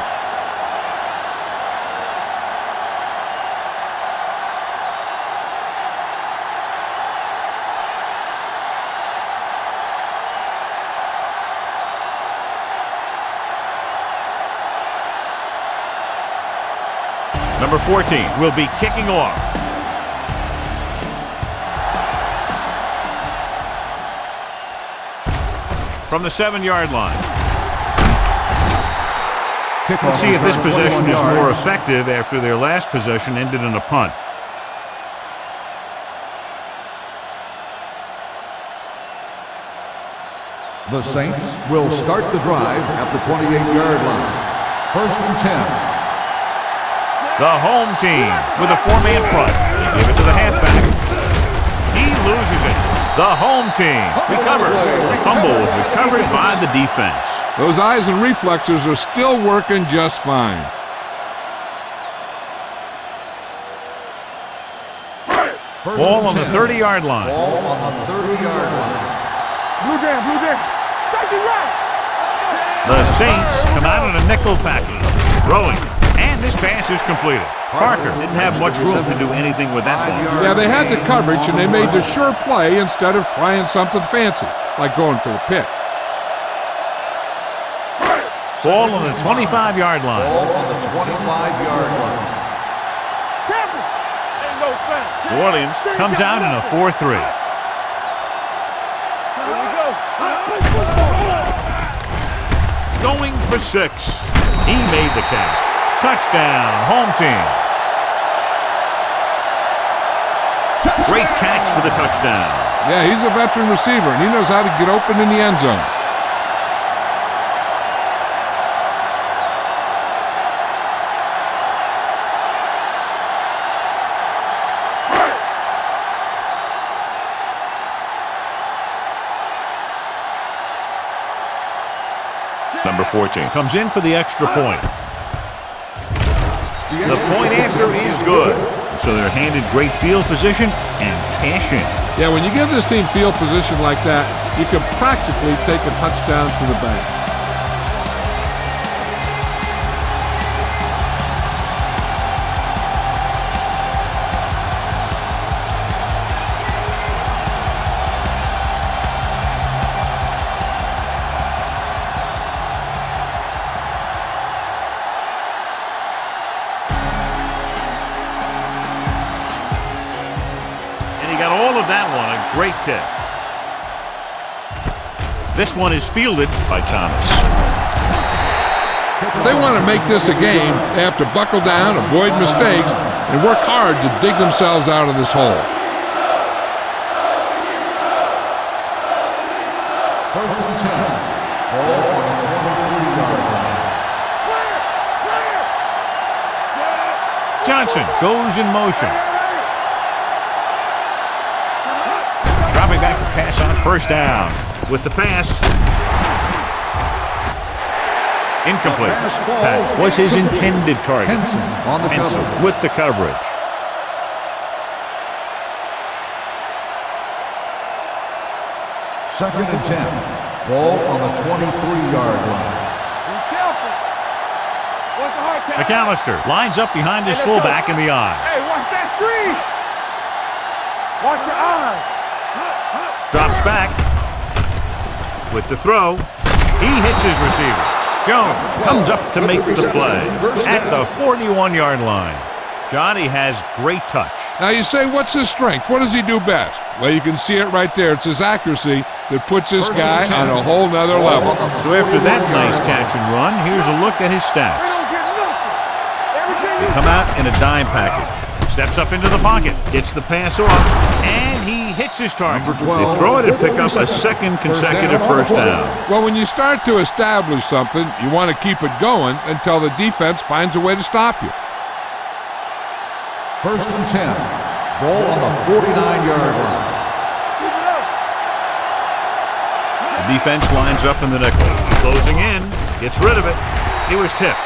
Number 14 will be kicking off. From the 7-yard line. Let's see if this possession is more effective after their last possession ended in a punt. The Saints will start the drive at the 28-yard line. First and 10. The home team with a 4-man front. They give it to the halfback. He loses it. The home team recovered. The fumble was recovered by the defense. Those eyes and reflexes are still working just fine. Ball on the 30-yard line. Ball on the 30-yard line. Blue jam, blue jam. Second right. The Saints come out in a nickel package. Throwing. And this pass is completed. Parker didn't have much room to do anything with that ball. Yeah, they had the coverage, and they made the sure play instead of trying something fancy, like going for the pick. Ball on the 25-yard line. Ball on the 25-yard line. Ain't no fence. New Orleans comes out in a 4-3. Here we go. Going for 6. He made the catch. Touchdown, home team. Great catch for the touchdown. Yeah, he's a veteran receiver, and he knows how to get open in the end zone. Number 14 comes in for the extra point. The point after is good. So they're handed great field position and cash in. Yeah, when you give this team field position like that, you can practically take a touchdown to the bank. That one, a great kick. This one is fielded by Thomas. If they want to make this a game, they have to buckle down, avoid mistakes, and work hard to dig themselves out of this hole. First and 10. Ball on the 23-yard line. Johnson goes in motion. Dropping back to pass on first down. With the pass. Incomplete. That was his intended target. Henson with the coverage. Second and 10. Ball on the 23-yard line. Be careful. McAllister lines up behind his fullback in the eye. Hey, watch that screen. Watch your eyes. Drops back with the throw. He hits his receiver. Jones comes up to make the play at the 41-yard line. Johnny has great touch. Now you say, what's his strength? What does he do best? Well, you can see it right there. It's his accuracy that puts this guy on a whole nother level. So after that nice catch and run, here's a look at his stats. They come out in a dime package. Steps up into the pocket, gets the pass off, and he hits his target. They throw it and pick up a second consecutive first down. Well, when you start to establish something, you want to keep it going until the defense finds a way to stop you. 1st and 10. Ball on the 49-yard line. The defense lines up in the nickel. Closing in, gets rid of it. He was tipped.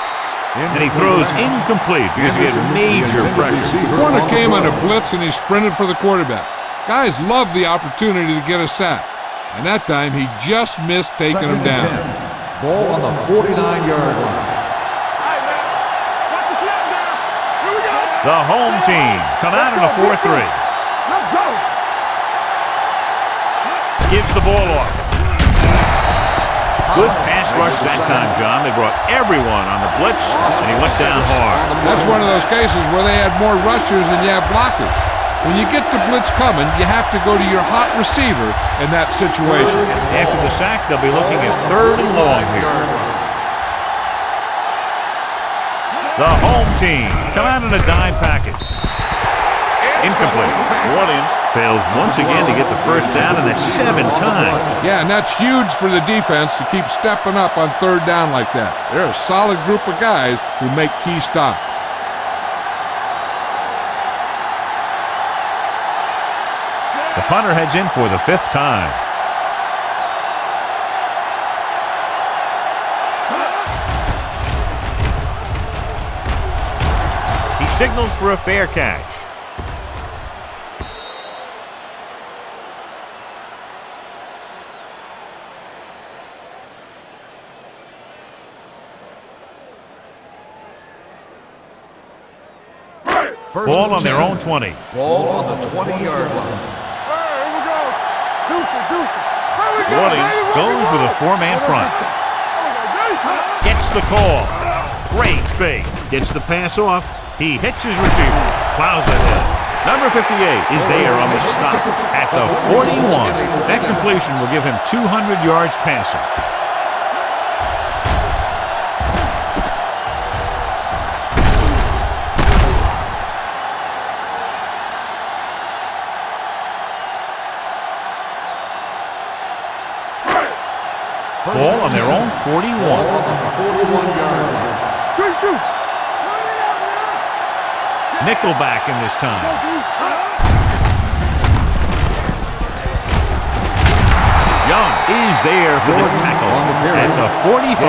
And he throws incomplete because he had major pressure. The corner came on a blitz and he sprinted for the quarterback. Guys love the opportunity to get a sack. And that time he just missed taking him down. Ball on the 49-yard line. The home team come out in a 4-3. Let's go. Gives the ball off. Good pass rush that time, John. They brought everyone on the blitz, and he went down hard. That's one of those cases where they had more rushers than you have blockers. When you get the blitz coming, you have to go to your hot receiver in that situation. After the sack, they'll be looking at 3rd and long here. The home team come out in a dime package. Incomplete. New Orleans fails once again to get the first down, and that's 7 times. Yeah, and that's huge for the defense to keep stepping up on 3rd down like that. They're a solid group of guys who make key stops. The punter heads in for the 5th time. He signals for a fair catch. Ball on their own 20. Ball on the 20-yard line. Here we go. Deuce. New Orleans goes with a 4-man front. Gets the call. Great fake. Gets the pass off. He hits his receiver. Plows ahead. Number 58 is there on the stop at the 41. That completion will give him 200 yards passing. Ball on their own 41. On the 41-yard line. Good shoot. Nickelback in this time. Young is there for the tackle at the 45.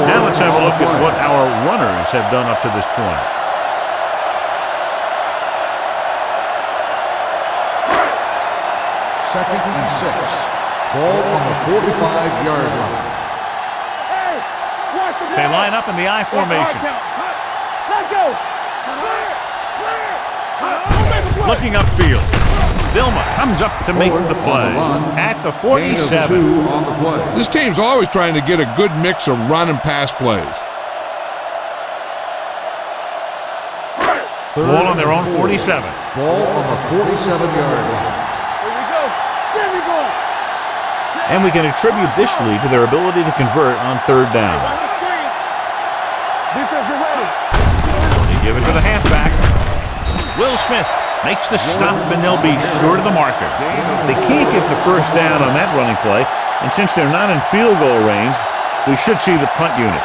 Now let's have a look at what our runners have done up to this point. Second and 6. Ball on the 45-yard line. They line up in the I formation. Let's go. Looking upfield. Vilma comes up to make the play at the 47. On the play. This team's always trying to get a good mix of run and pass plays. Ball on their own 47. Ball on the 47-yard line. Here we go. There we go. And we can attribute this lead to their ability to convert on 3rd down. Watch the screen. Defense, get ready. They give it to the halfback. Will Smith makes the stop, and they'll be short of the marker. They can't get the first down on that running play, and since they're not in field goal range, we should see the punt unit.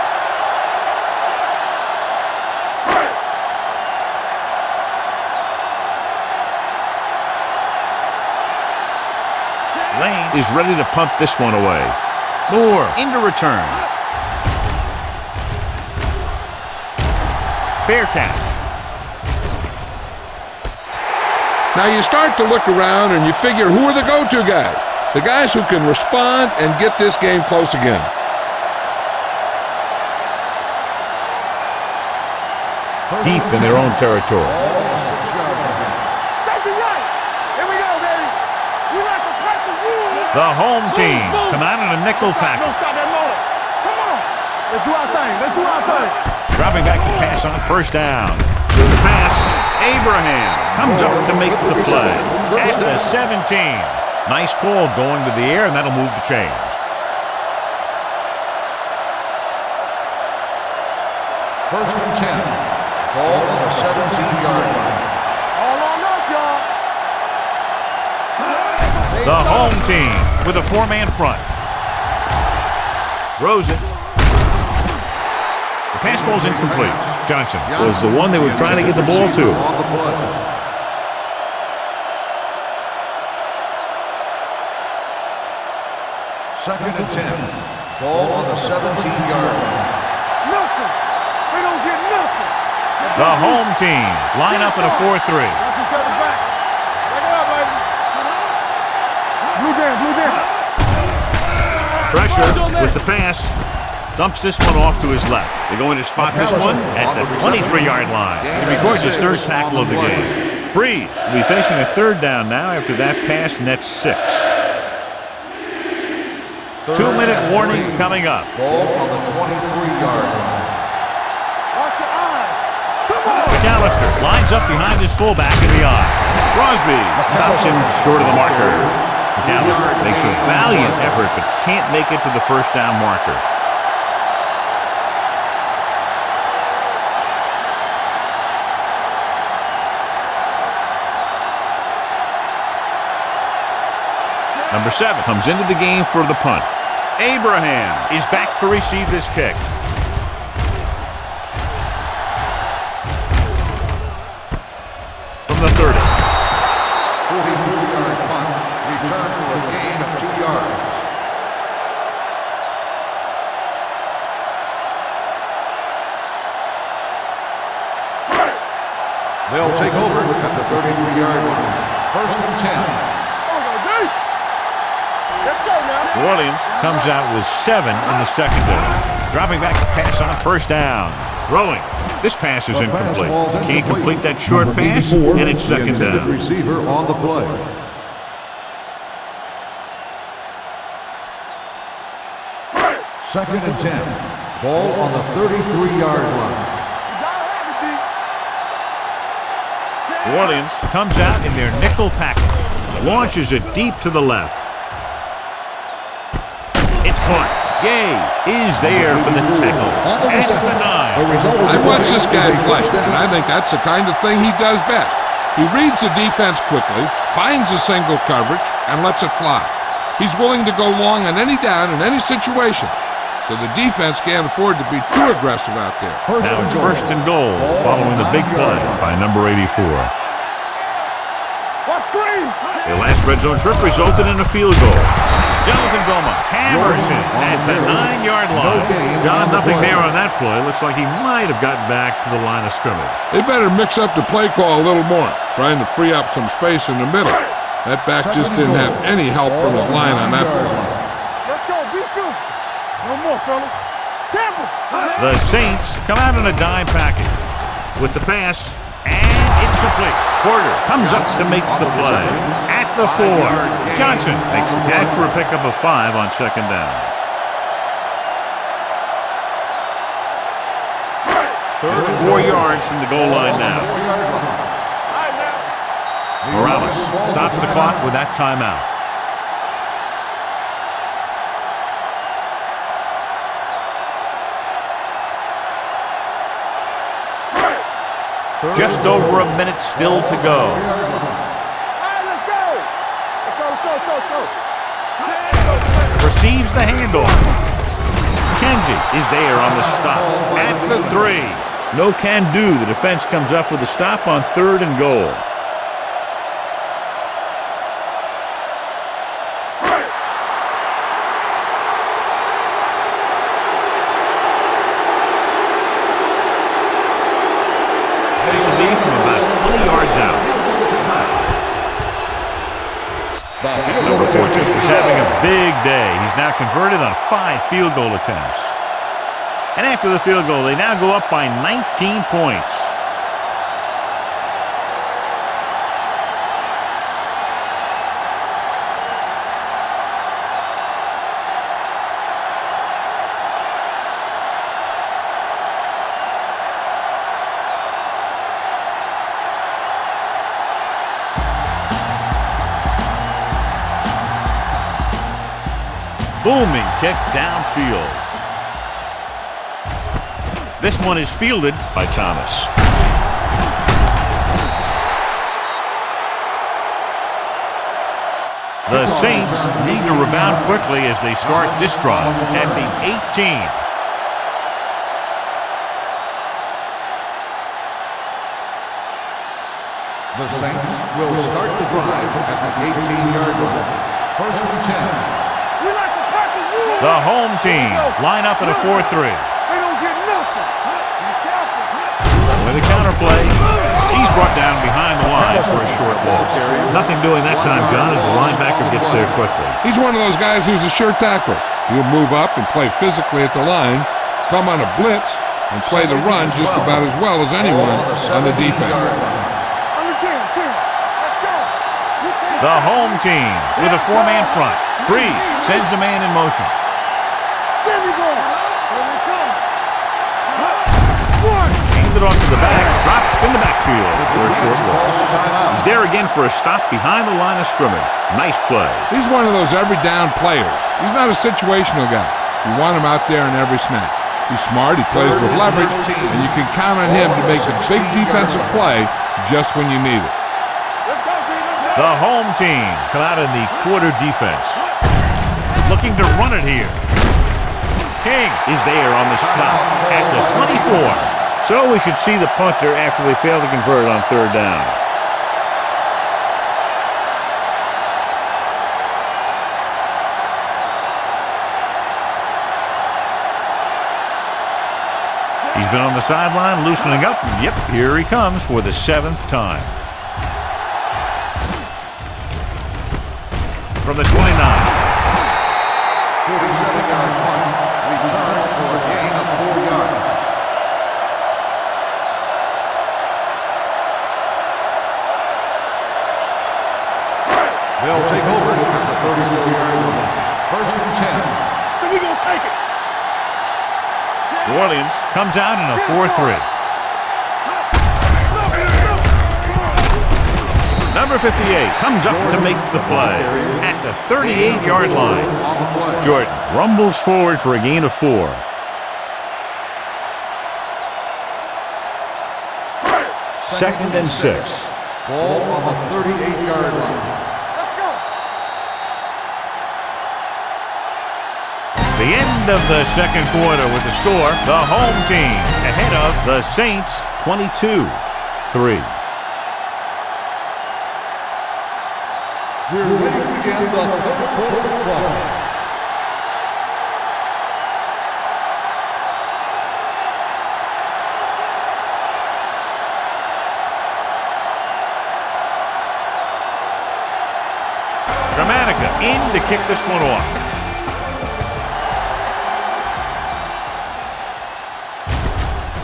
Lane is ready to punt this one away. Moore into return. Fair catch. Now you start to look around and you figure, who are the go-to guys? The guys who can respond and get this game close again. deep in their own territory. Ball on the 6-yard line. Safety right. Here we go, baby. We like to cut the rules. The home team come out in a nickel Don't package. stop that motor. Come on. Let's do our thing. Let's do our thing. Dropping back to pass on first down. With the pass, Abraham comes up to make the play at the 17. Nice call going to the air, and that'll move the chains. First and 10. Ball on the 17-yard line. All on us, y'all. The home team with a 4-man front. Throws it. The pass falls incomplete. Johnson was the one they were trying to get the ball to. On the play. Second and 10. Ball on the 17-yard line. Nothing. We don't get nothing. The home team line up in a 4-3. Watch each other's back. Back it up, baby. Blue down, blue down. Pressure with the pass. Dumps this one off to his left. They're going to spot this one at the 23-yard line. He records his third tackle of the game. Breeze will be facing a third down now after that pass nets 6. 2-minute warning coming up. Ball on the 23-yard line. Watch your eyes. Come on. McAllister lines up behind his fullback in the eye. Crosby stops him short of the marker. McAllister makes a valiant effort but can't make it to the first down marker. Number 7 comes into the game for the punt. Abraham is back to receive this kick. From the 30. 44-yard punt. Return for a gain of 2 yards. They'll take over at the 33-yard line. First and 10. Let's go now. New Orleans comes out with 7 in the secondary. Dropping back to pass on first down. Throwing. This pass is incomplete. Can't complete that short pass, and it's second down. Receiver on the play. Second and 10. Ball on the 33-yard line. New Orleans comes out in their nickel package. Launches it deep to the left. It's caught. Gay is there for the tackle at the 9. I watch this guy play, and I think that's the kind of thing he does best. He reads the defense quickly, finds a single coverage, and lets it fly. He's willing to go long on any down in any situation, so the defense can't afford to be too aggressive out there. Now it's first and goal following the big play by number 84. What screen? The last red zone trip resulted in a field goal. Jonathan Goma hammers it at the 9-yard line. John, nothing there on that play. Looks like he might have gotten back to the line of scrimmage. They better mix up the play call a little more, trying to free up some space in the middle. That back just didn't have any help from his line on that play. Let's go. Be physical. No more, fellas. Tampa. The Saints come out in a dime package with the pass, and it's complete. Porter comes up to make the play at the 4. Johnson makes the catch for a pickup of 5 on second down. Just 4 yards from the goal line now. Morales stops the clock with that timeout. Just over a minute still to go. All right, let's go. Let's go. Receives the handoff. Kenzie is there on the stop at the 3. No can do. The defense comes up with a stop on 3rd and goal. This will be from about 20 yards out. Number 14 is having a big day. He's now converted on 5 field goal attempts. And after the field goal, they now go up by 19 points. booming kick downfield. This one is fielded by Thomas. The Saints need to rebound quickly as they start this drive at the 18. The Saints will start the drive at the 18-yard line. First and 10. The home team line up in a 4-3. They don't get nothing. Be careful. With a counterplay, he's brought down behind the line for a short loss. Nothing doing that time, John, as the linebacker gets there quickly. He's one of those guys who's a sure tackler. He'll move up and play physically at the line, come on a blitz, and play the run just about as well as anyone on the defense. The home team with a 4-man front. Breeze sends a man in motion. Handed off to the back, dropped in the backfield for a short loss. He's there again for a stop behind the line of scrimmage. Nice play. He's one of those every down players. He's not a situational guy. You want him out there in every snap. He's smart, he plays with leverage, and you can count on him to make a big defensive play just when you need it. The home team come out in the quarter defense. Looking to run it here. King is there on the stop at the 24. So we should see the punter after they fail to convert on third down. He's been on the sideline loosening up. Yep, here he comes for the 7th time. From the 29. 47-yard punt, return for a gain of 4 yards. They'll take over at the 34-yard line. First and 10. So we gonna take it. New Orleans comes out in a 4-3. Number 58 comes up to make the play at the 38-yard line. Jordan rumbles forward for a gain of 4. Second and 6. Ball on the 38-yard line. Let's go. It's the end of the second quarter with the score. The home team ahead of the Saints 22-3. We're ready to begin the third quarter of play. Dramatica in to kick this one off.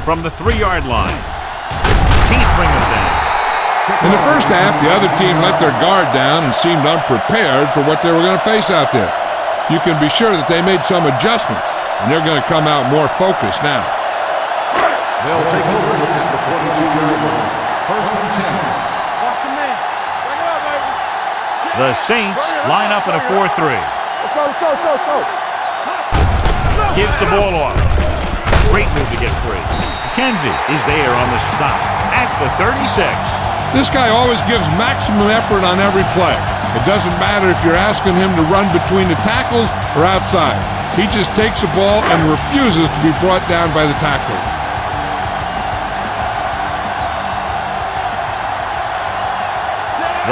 From the 3-yard line. Can't bring them down. In the first half, the other team let their guard down and seemed unprepared for what they were going to face out there. You can be sure that they made some adjustment, and they're going to come out more focused now. They'll take over at the 22-yard line. First and 10. Watch your man. Bring it up, baby. The Saints line up in a 4-3. Let's go, let's go, let's go, let's go. Gives the ball off. Great move to get free. McKenzie is there on the stop at the 36. This guy always gives maximum effort on every play. It doesn't matter if you're asking him to run between the tackles or outside. He just takes the ball and refuses to be brought down by the tackler.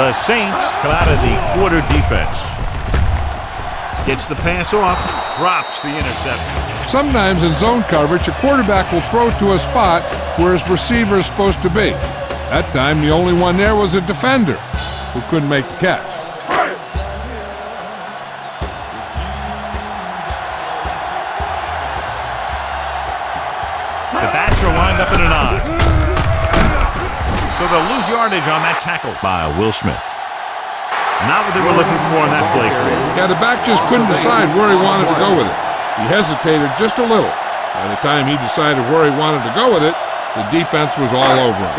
The Saints come out of the quarter defense. Gets the pass off, drops the interception. Sometimes in zone coverage, a quarterback will throw to a spot where his receiver is supposed to be. That time, the only one there was a defender who couldn't make the catch. The backs are lined up in an I. So they'll lose yardage on that tackle by Will Smith. Not what they were looking for in that play create. Yeah, the back just couldn't decide where he wanted to go with it. He hesitated just a little. By the time he decided where he wanted to go with it, the defense was all over him.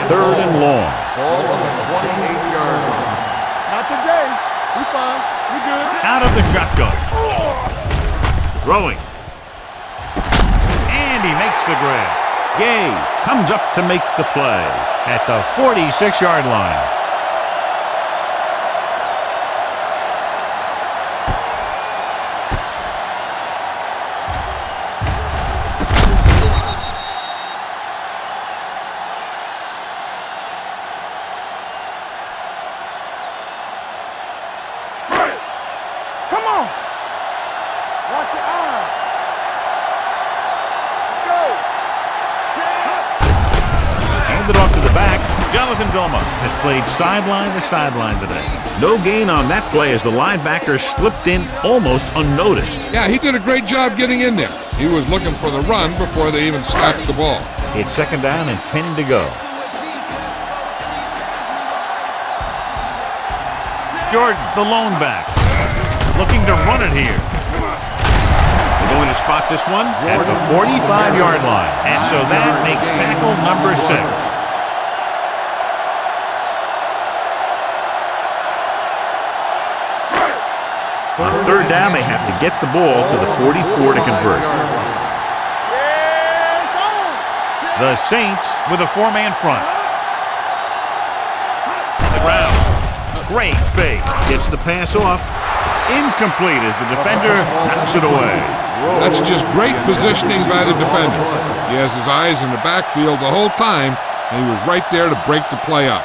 Third and long. Ball on the 28-yard line. Not today. We fine. We good. Out of the shotgun. Throwing. And he makes the grab. Gay comes up to make the play at the 46-yard line. Come on. Watch your eyes. Let's go. Handed off to the back. Jonathan Vilma has played sideline to sideline today. No gain on that play as the linebacker slipped in almost unnoticed. Yeah, he did a great job getting in there. He was looking for the run before they even snapped the ball. It's second down and 10 to go. Jordan, the lone back, looking to run it here. They're going to spot this one at the 45-yard line. And so that makes tackle number 6. On third down, they have to get the ball to the 44 to convert. The Saints with a 4-man front. On the ground. Great fake. Gets the pass off. Incomplete as the defender knocks it away. That's just great positioning by the defender. He has his eyes in the backfield the whole time, and he was right there to break the play up.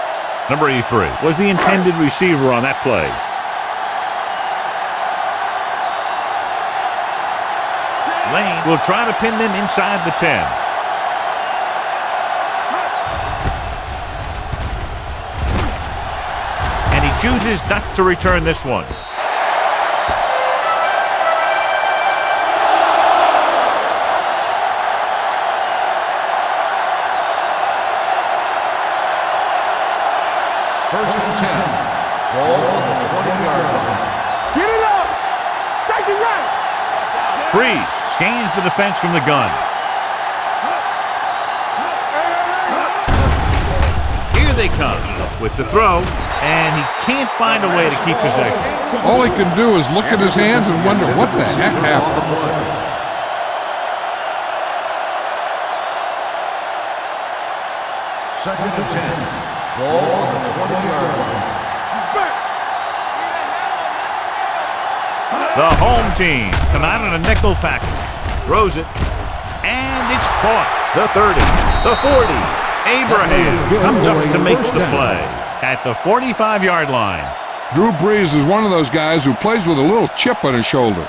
Number 83 was the intended receiver on that play. Lane will try to pin them inside the 10. And he chooses not to return this one. First and 10. Ball on the 20-yard line. Get it up. Take it right. Breeze scans the defense from the gun. Here they come with the throw, and he can't find a way to keep possession. All he can do is look at his hands and wonder what the heck happened. Second and 10. Ball on the 20-yard line. The home team come out in a nickel package. Throws it. And it's caught. The 30. The 40. Abraham comes up to make the play at the 45-yard line. Drew Brees is one of those guys who plays with a little chip on his shoulder.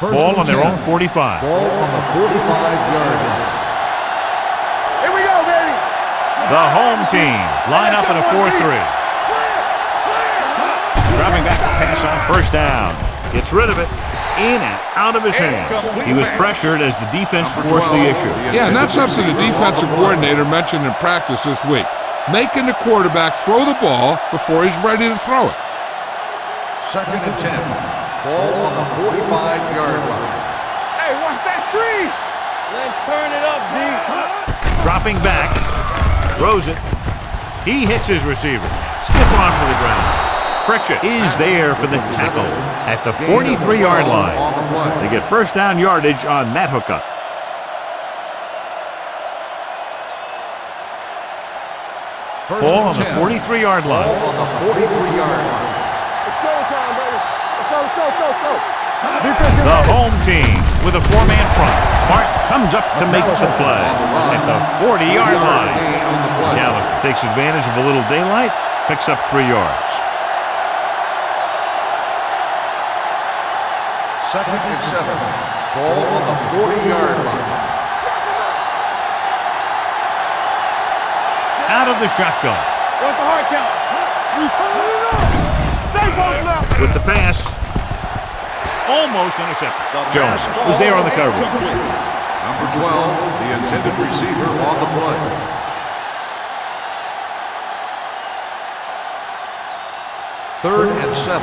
Ball on their own 45. Ball on the 45-yard line. Here we go, baby. The home team line up in a 4-3. Dropping back to pass on first down. Gets rid of it. In and out of his hands. He was pressured as the defense forced the issue. Yeah, and that's something the defensive coordinator mentioned in practice this week. Making the quarterback throw the ball before he's ready to throw it. Second and 10. Ball on the 45-yard line. Hey, watch that screen. Let's turn it up, D. Dropping back. Throws it. He hits his receiver. Stiff arm to the ground. Pritchett is there for the tackle at the 43-yard line. They get first down yardage on that hookup. Ball on the 43-yard line. Ball on the 43-yard line. It's showtime, baby. Let's go. The home team with a 4-man front. Hart comes up to make the play at the 40-yard line. Dallas takes advantage of a little daylight, picks up 3 yards. Second and 7. Ball on the 40-yard line. Out of the shotgun. What's the hard count? We turn it up. Stay close now. With the pass. Almost intercepted. Jones was there on the coverage. Number 12, the intended receiver on the play. Third and 7.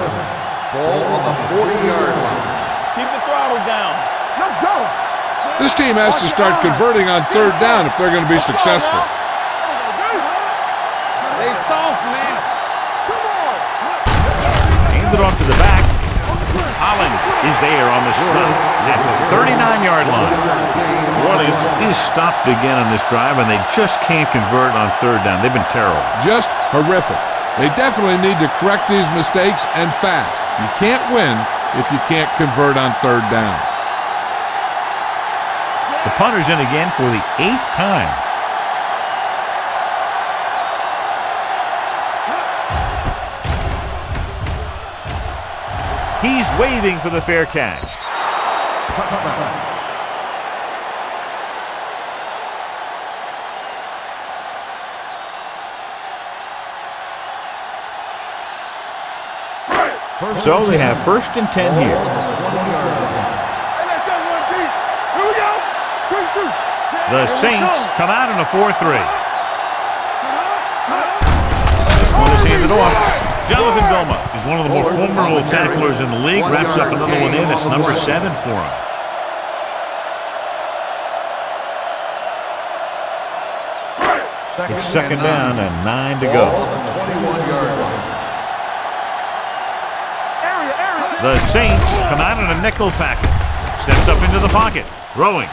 Ball on the 40-yard line. Keep the throttle down. Let's go. This team has to start converting on third down if they're going to be successful. Stay soft, man. off to the back. Holland is there on the stop at the 39-yard line. New Orleans is stopped again on this drive, and they just can't convert on third down. They've been terrible. Just horrific. They definitely need to correct these mistakes and fast. You can't win if you can't convert on third down. The punter's in again for the 8th time. He's waving for the fair catch. So they have 1st and 10 here. The Saints come out in a 4-3. This one is handed off. Jonathan Vilma is one of the more formidable tacklers in the league. Wraps up another one in. That's number 7 for him. It's 2nd down and 9 to go. The Saints come out in a nickel package. Steps up into the pocket. Throwing.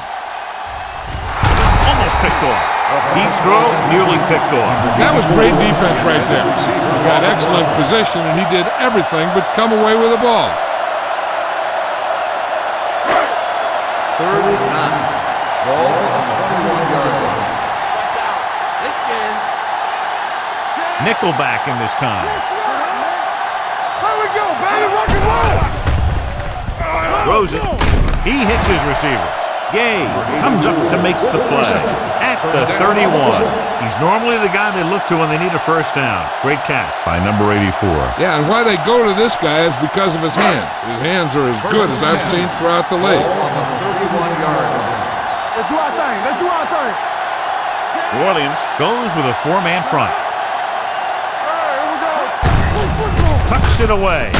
Almost picked off. Deep throw, nearly picked off. That was great defense right there. He got excellent position, and he did everything but come away with the ball. 3rd and 9. Ball on the 21-yard line. Nickelback in this time. There we go, baby, rock and roll. Throws it. He hits his receiver. Gay comes up to make the play at the 31. He's normally the guy they look to when they need a 1st down. Great catch by number 84. Yeah, and why they go to this guy is because of his hands. His hands are as good as I've seen throughout the league. Ball on the 31-yard line. Let's do our thing. Let's do our thing. New Orleans goes with a 4-man front. Tucks it away.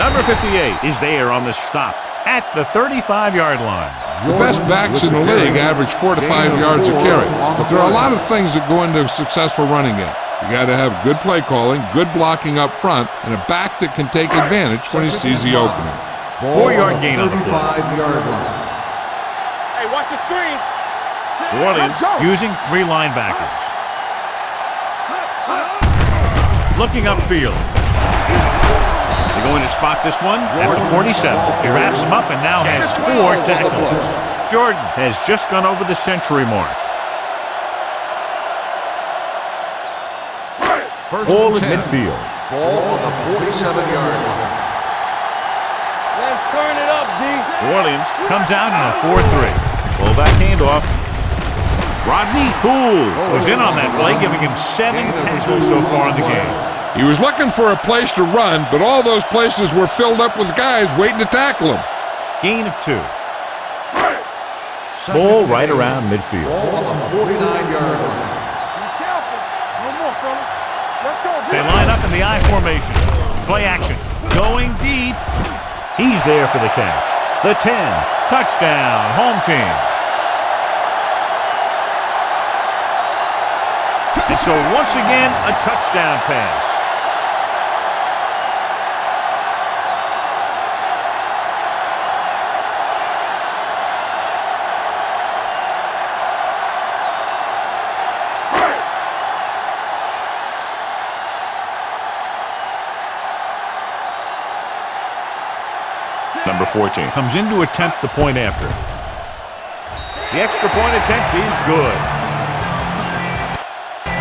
Number 58 is there on the stop at the 35-yard line. The best backs in the league average 4 to 5 yards a carry. But there are a lot of things that go into a successful running game. You got to have good play calling, good blocking up front, and a back that can take advantage when he sees the opening. 4-yard gain on the play. 35-yard line. Hey, watch the screen. New Orleans using 3 linebackers. Looking upfield. They're going to spot this one at the 47. He wraps him up and now has 4 tackles. Jordan has just gone over the century mark. Ball at midfield. Ball on the 47-yard line. Let's turn it up, D. New Orleans comes out in a 4-3. Fullback handoff. Rodney Poole was in on that play, giving him 7 tackles so far in the game. He was looking for a place to run, but all those places were filled up with guys waiting to tackle him. Gain of 2. Ball right around midfield. Ball on the 49-yard line. Be careful. No more, fella. Let's go, They line up in the I formation. Play action. Going deep. He's there for the catch. The 10. Touchdown. Home team. And so once again, a touchdown pass. Number 14 comes in to attempt the point after. The extra point attempt is good.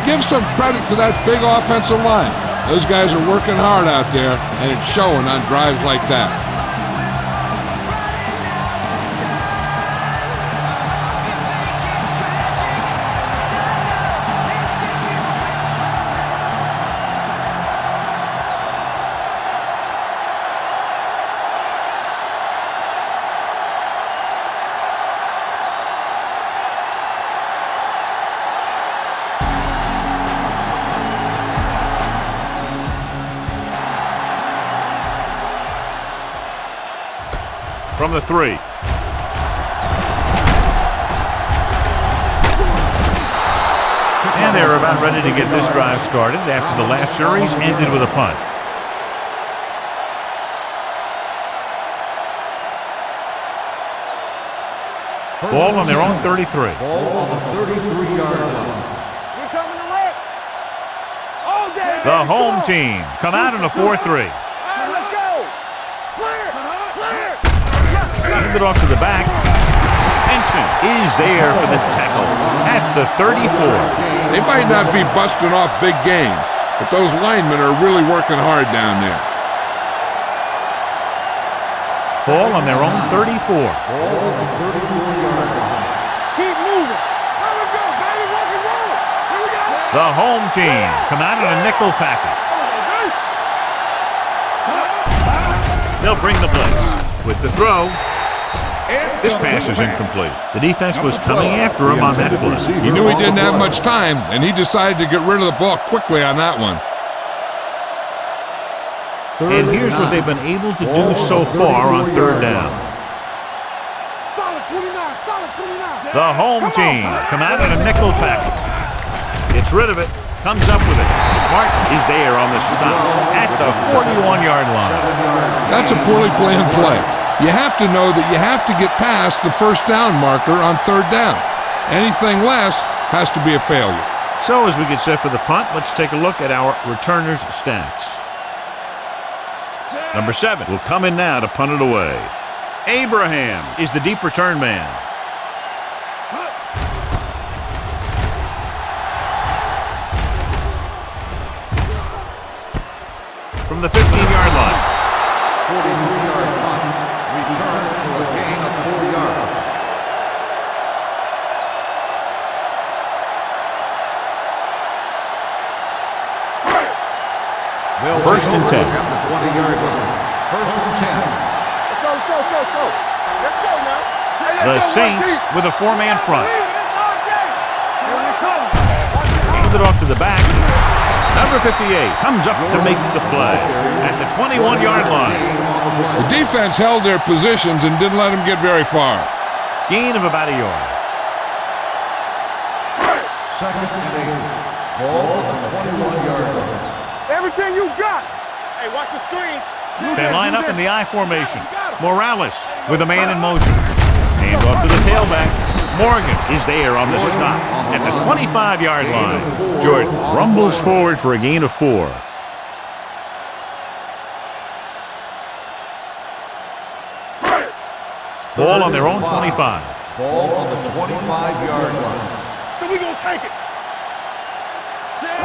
Give some credit to that big offensive line. Those guys are working hard out there, and it's showing on drives like that. From the 3. And they're about ready to get this drive started after the last series ended with a punt. Ball on their own 33. Ball on the 33-yard line. We're coming to wreck. All day. The home team come out in a 4-3. All right, let's go. Clear. Hand it off to the back. Henson is there for the tackle at the 34. They might not be busting off big game, but those linemen are really working hard down there. Ball on their own 34. Ball on the 34-yard line. Keep moving. Let it go, baby. Rock and roll. Here we go. The home team come out in a nickel package. They'll bring the blitz with the throw. This pass is incomplete. The defense was coming after him on that play. He knew he didn't have much time, and he decided to get rid of the ball quickly on that one. And here's what they've been able to do so far on third down. Solid 29. Solid 29. The home team come out in a nickel package. Gets rid of it. Comes up with it. Martin is there on the stop at the 41-yard line. That's a poorly planned play. You have to know that you have to get past the first down marker on third down. Anything less has to be a failure. So as we get set for the punt, let's take a look at our returners' stats. Number 7 will come in now to punt it away. Abraham is the deep return man. From the 15-yard line. 43-yard punt. Return for a gain of 4 yards. First and 10. At the 20-yard line. First and 10. Let's go. Let's go now. The Saints with a 4-man front. Hand it off to the back. Number 58 comes up to make the play at the 21-yard line. The defense held their positions and didn't let them get very far. Gain of about a yard. Second and 8. Ball on the 21-yard line. Everything you got. Hey, watch the screen. They line up in the I formation. Morales with a man in motion. Hand off to the tailback. Morgan is there on the stop at the 25-yard line. Jordan rumbles forward for a gain of 4. Ball on their own 25. Ball on the 25-yard line. So we gonna take it.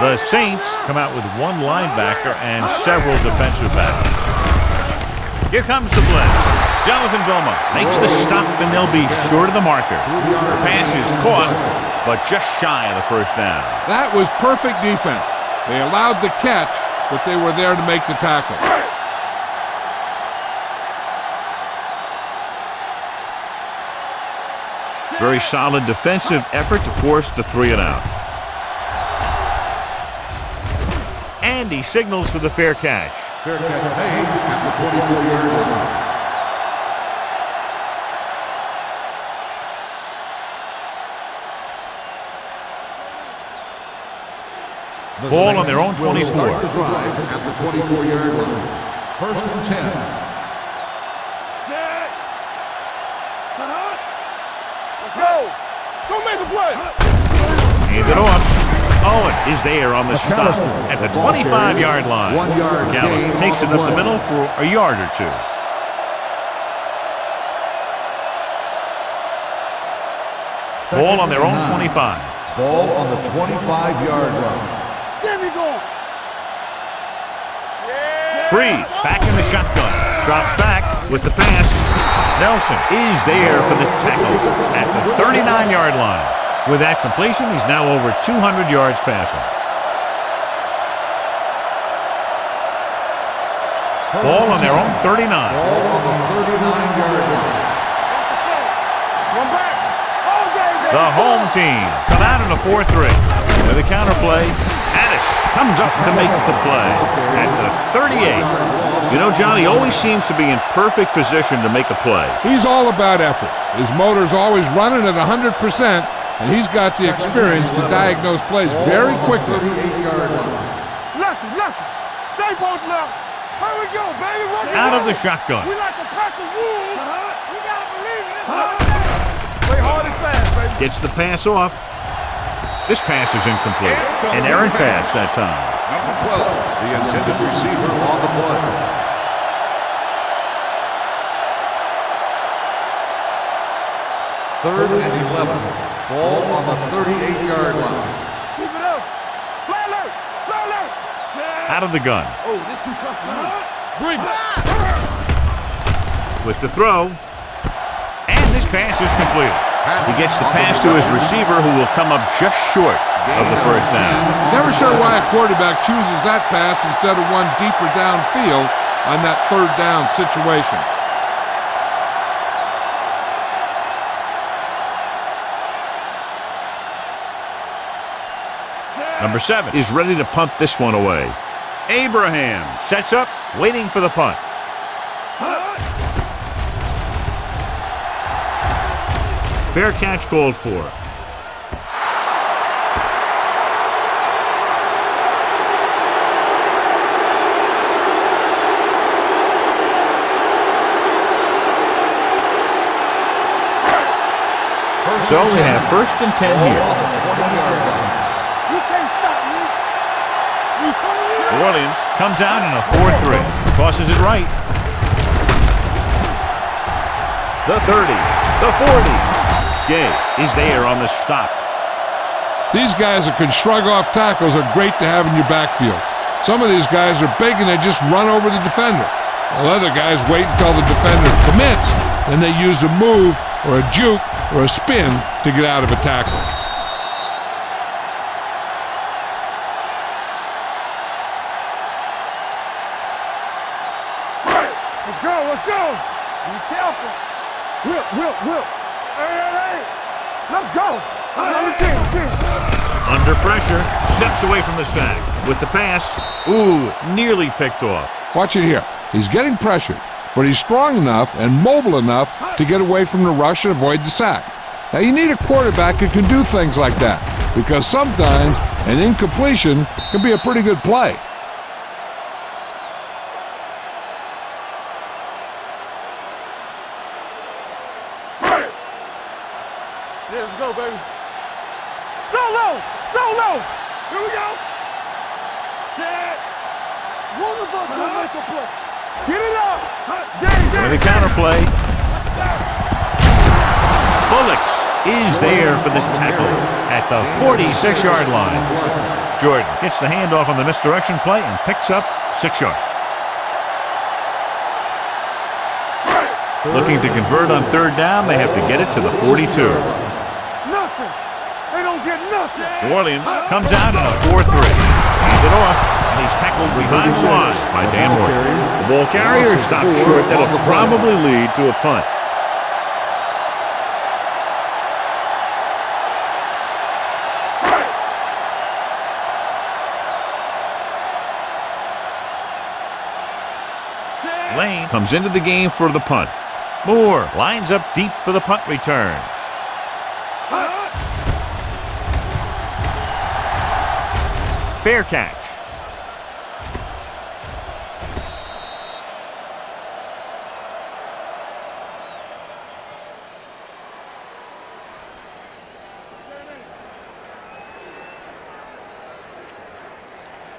The Saints come out with 1 linebacker and several defensive backs. Here comes the blitz. Jonathan Vilma makes the stop, and they'll be short of the marker. The pass is caught, but just shy of the first down. That was perfect defense. They allowed the catch, but they were there to make the tackle. Very solid defensive effort to force the 3-and-out. And he signals for the fair catch. Fair catch made at the 24-yard line. Ball on their own 24. Will start the drive at the 24-yard line. First and 10. Let's go. Go make a play. Hand it off. Owen is there on the stop at the 25-yard line. 1 yard Gallis gain takes it on the up the play. middle for a yard or 2. Ball on their own 25. Ball on the 25-yard line. There we go. Breeze back in the shotgun. Drops back with the pass. Nelson is there for the tackle at the 39-yard line. With that completion, he's now over 200 yards passing. Ball on their own 39. Ball on the 39-yard line. One back. All day. The home team come out in a 4-3. With a counter play, Addis comes up to make the play at the 38. You know, John, he always seems to be in perfect position to make a play. He's all about effort. His motor's always running at 100%, and he's got the experience to diagnose plays very quickly. 38-yard line. Lucky. Stay both left. Here we go, baby. Rock and Out roll. of the shotgun. We like to pack the wolves. We gotta believe it. Play hard. Gets the pass off. This pass is incomplete. An errant pass that time. Number 12, the intended receiver on the play. Third and 11. Ball on the 38-yard line. Keep it up. Fly alert. Fly alert. Out of the gun. Oh, this too tough. Bring it. With the throw. And this pass is completed. He gets the pass to his receiver, who will come up just short of the first down. Never sure why a quarterback chooses that pass instead of one deeper downfield on that third down situation. Number 7 is ready to punt this one away. Abraham sets up, waiting for the punt. Fair catch called for. So we have 1st and 10 here. You can't stop me. You totally New Orleans comes out in a 4-3. Tosses it right. The 30. The 40. Gay is there on the stop. These guys that can shrug off tackles are great to have in your backfield. Some of these guys are big and they just run over the defender. While other guys wait until the defender commits, and they use a move or a juke or a spin to get out of a tackle. Let's go, let's go. Be careful. Whip. Hey. Let's go. Under pressure, steps away from the sack. With the pass, nearly picked off. Watch it here. He's getting pressured, but he's strong enough and mobile enough to get away from the rush and avoid the sack. Now, you need a quarterback who can do things like that, because sometimes an incompletion can be a pretty good play. Yeah, let's go, baby. Solo. Here we go. Set. One of us will make a play. Get it up. With the counter play. Bullocks is there for the tackle at the 46-yard line. Jordan gets the handoff on the misdirection play and picks up 6 yards. Looking to convert on 3rd down, they have to get it to the 42. Nothing. They don't get nothing. New Orleans comes out in a 4-3. Hands it off, and he's tackled behind the line by Dan Morgan. The ball carrier stops short. That'll probably lead to a punt. Lane comes into the game for the punt. Moore lines up deep for the punt return. Fair catch.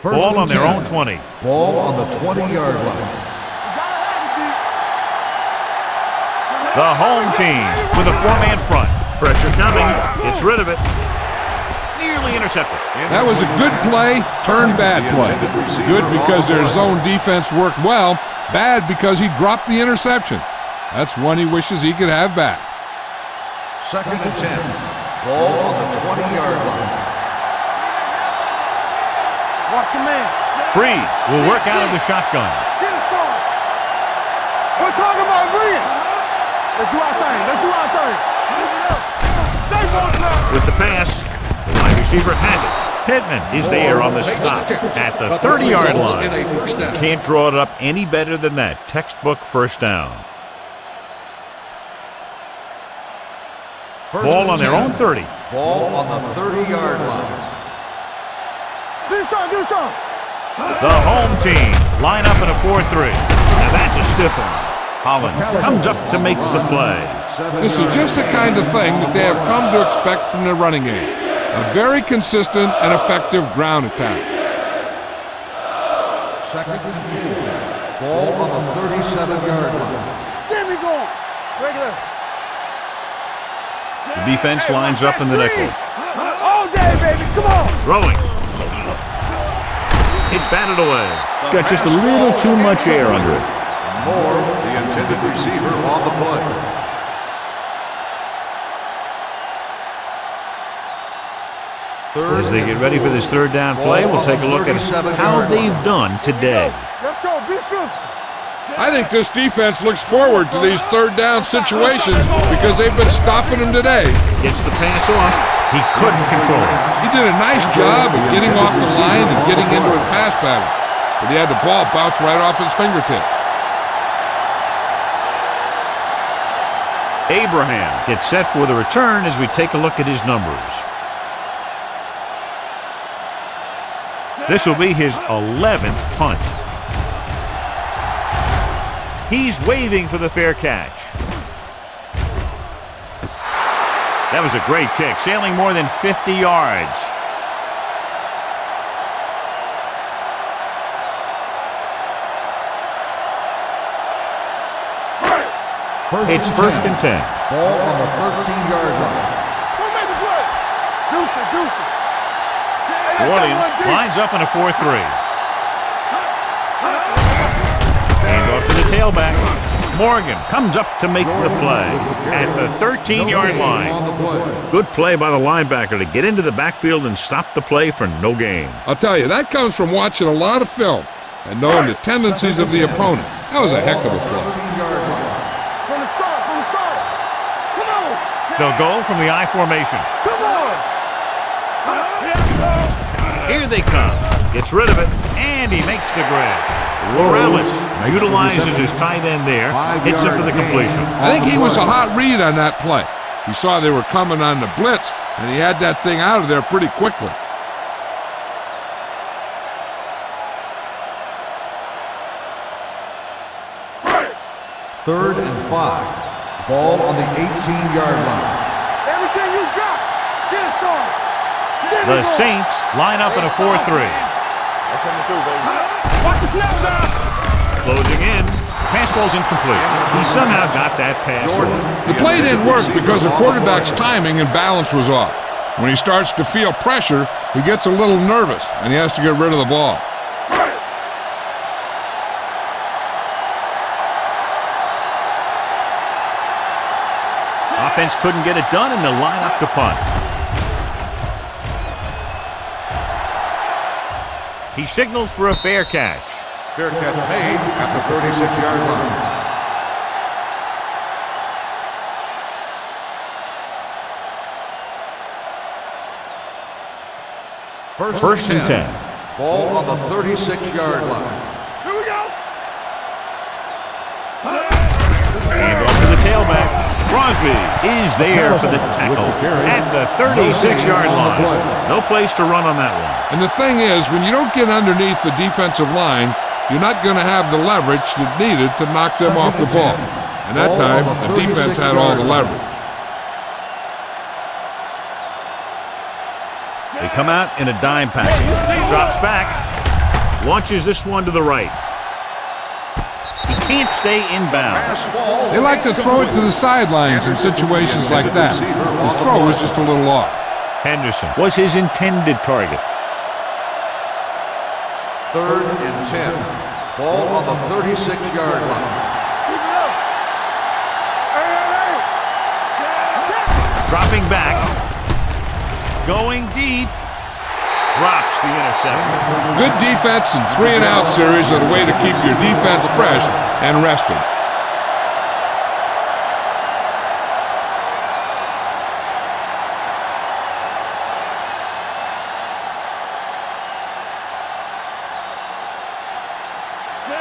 Ball on their own 20. Ball on the 20-yard line. The home team with a 4-man front. Pressure coming. Gets rid of it. Nearly intercepted. That was a good play, turned bad play. Good because their zone defense worked well. Bad because he dropped the interception. That's one he wishes he could have back. 2nd and 10. Ball on the 20-yard line. Watch your man. Breeze will work out of the shotgun. Get it started. We're talking about Breeze. Let's do our thing. Stay one. With the pass, the wide receiver has it. Pittman is there on the stop at the 30-yard line. Can't draw it up any better than that. Textbook first down. Ball on their own 30. Ball on the 30-yard line. Do something. The home team line up in a 4-3. Now that's a stiff one. Holland comes up to make the play. This is just the kind of thing that they have come to expect from their running game. A very consistent and effective ground attack. Second and 4. Ball on the 37-yard line. Get me going. Regular. The defense lines up in the nickel. All day, baby. Come on. Throwing. It's batted away. Got just a little too much air under it. Moore, the intended receiver, on the play. As they get ready for this third down play, we'll take a look at how they've done today. Let's go. Be physical. I think this defense looks forward to these third down situations because they've been stopping them today. Gets the pass off. He couldn't control it. He did a nice job of getting off the line and getting into his pass pattern, but he had the ball bounce right off his fingertips. Abraham gets set for the return as we take a look at his numbers. This will be his 11th punt. He's waving for the fair catch. That was a great kick, sailing more than 50 yards. It's first and 10. Ball on the 13-yard line. Don't make the play. Deuce it. New Orleans lines up in a 4-3. Hand off to the tailback. Morgan comes up to make the play at the 13-yard line. Good play by the linebacker to get into the backfield and stop the play for no gain. I'll tell you, that comes from watching a lot of film and knowing the tendencies of the opponent. That was a heck of a play. From the start. Come on. They'll go from the I formation. Come on. Here they come. Gets rid of it, and he makes the grab. Morales utilizes his tight end there, hits him for the completion. I think he was a hot read on that play. He saw they were coming on the blitz, and he had that thing out of there pretty quickly. Third and 5. Ball on the 18-yard line. Everything you got. Get it on. The Saints line up in a 4-3. Watch the snap now. Closing in. Pass ball's incomplete. He somehow got that pass. The play didn't work because the quarterback's timing and balance was off. When he starts to feel pressure, he gets a little nervous, and he has to get rid of the ball. Offense couldn't get it done, and they'll line up to punt. He signals for a fair catch. Fair catch made at the 36-yard line. First and 10. Ball on the 36-yard line. Here we go. And off to the tailback. Crosby is there for the tackle at the 36-yard line. No place to run on that one. And the thing is, when you don't get underneath the defensive line, you're not going to have the leverage that's needed to knock them off the ball. And that time, the defense had all the leverage. They come out in a dime package. Drops back. Launches this one to the right. He can't stay inbounds. They like to throw it to the sidelines in situations like that. His throw was just a little off. Henderson was his intended target. Third and 10. Ball on the 36-yard line. Dropping back. Going deep. Drops the interception. Good defense and 3-and-out series are the way to keep your defense fresh and rested.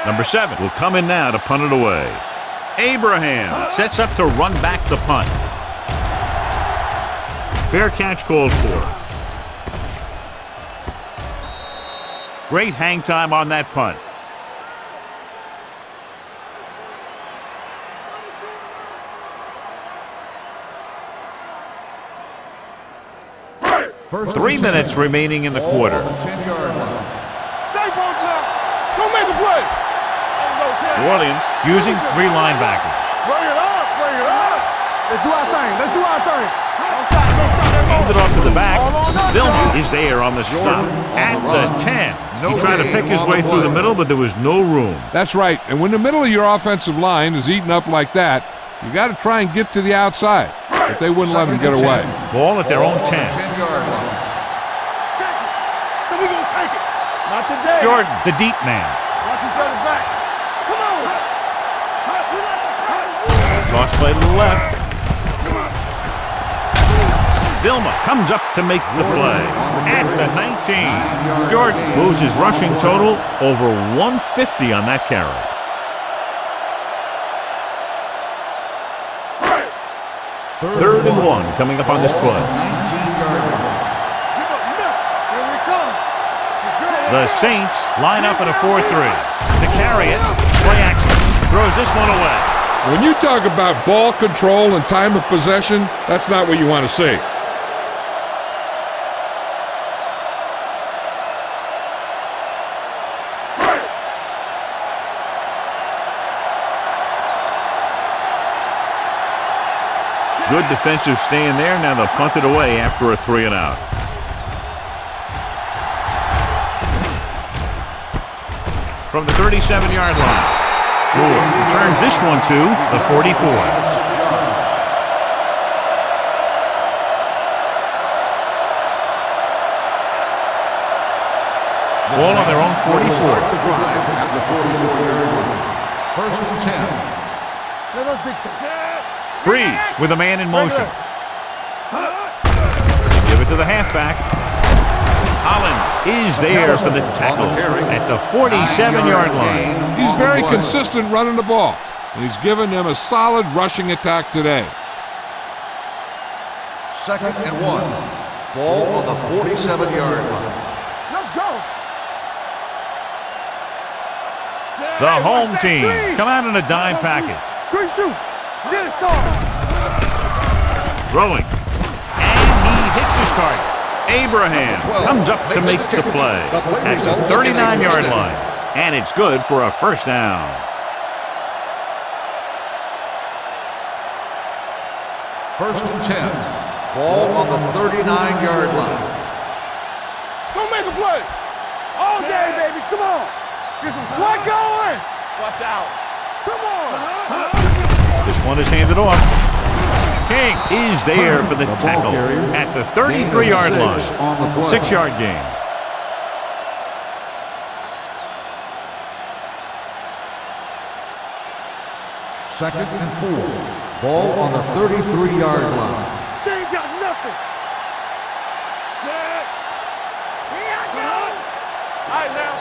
Number 7 will come in now to punt it away. Abraham sets up to run back the punt. Fair catch called for. Great hang time on that punt. 3 minutes remaining in the quarter. 10-yard line. Stay post now. Don't make a play. New Orleans using 3 linebackers. Bring it up. Bring it up. Let's do our thing. Let's do our thing. Don't stop. Don't stop that ball. Hand it off to the back. All on us, Vilma y'all. is there on the stop at the 10. He tried to pick his way through the middle, but there was no room. That's right. And when the middle of your offensive line is eaten up like that, you got to try and get to the outside. But they wouldn't let him get away. Ball at their own 10. 10-yard line. Take it. So we gonna take it. Not today. Jordan, the deep man. Watch each other back. Come on. Toss play to the left. Vilma comes up to make the play at the 19. Jordan moves his rushing total over 150 on that carry. Third and 1 coming up on this play. 19-yard line. Here we come. The Saints line up in a 4-3. To carry it, play action. Throws this one away. When you talk about ball control and time of possession, that's not what you want to see. Good defensive stand there. Now they'll punt it away after a 3-and-out. From the 37-yard line. Moore returns this one to the 44. Ball on their own 44. The drive at the 44-yard line. First and 10. Let us dictate. Breeze with a man in motion. Give it to the halfback. Holland is there for the tackle at the 47-yard line. He's very consistent running the ball, and he's given them a solid rushing attack today. Second and 1. Ball on the 47-yard line. Let's go. The home team come out in a dime package. Quick shoot. Get it, Tom. Throwing. And he hits his target. Abraham comes up to make the play at the 39-yard line. And it's good for a first down. First and 10. Ball on the 39-yard line. Don't make a play. All day, baby. Come on. Get some slack going. Watch out. Come on. This one is handed off. King is there for the tackle at the 33-yard line. 6-yard gain. Second and 4. Ball on the 33-yard line. They ain't got nothing. Set. Here I go. All right, now.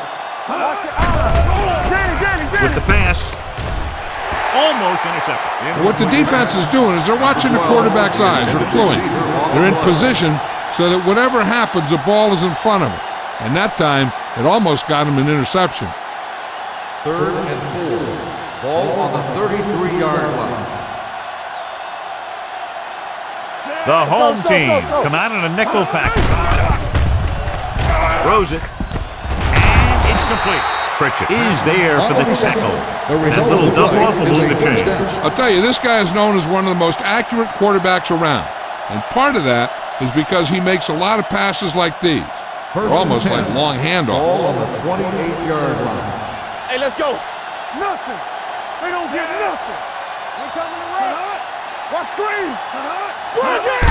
Watch your eyes. Danny. With the pass. Almost intercepted. What the defense is doing is they're watching the quarterback's eyes. They're cluing. They're in position so that whatever happens, the ball is in front of them. And that time, it almost got him an interception. Third and 4. Ball on the 33-yard line. The home team come out in a nickel package. Throws it. And it's complete. Pritchett is there for the tackle. That little dump off will move the chains. I'll tell you, this guy is known as one of the most accurate quarterbacks around. And part of that is because he makes a lot of passes like these. They're almost like long handoffs. Ball on the 28-yard line. Hey, let's go. Nothing. They don't get nothing. We coming around. Watch screen. Bring it.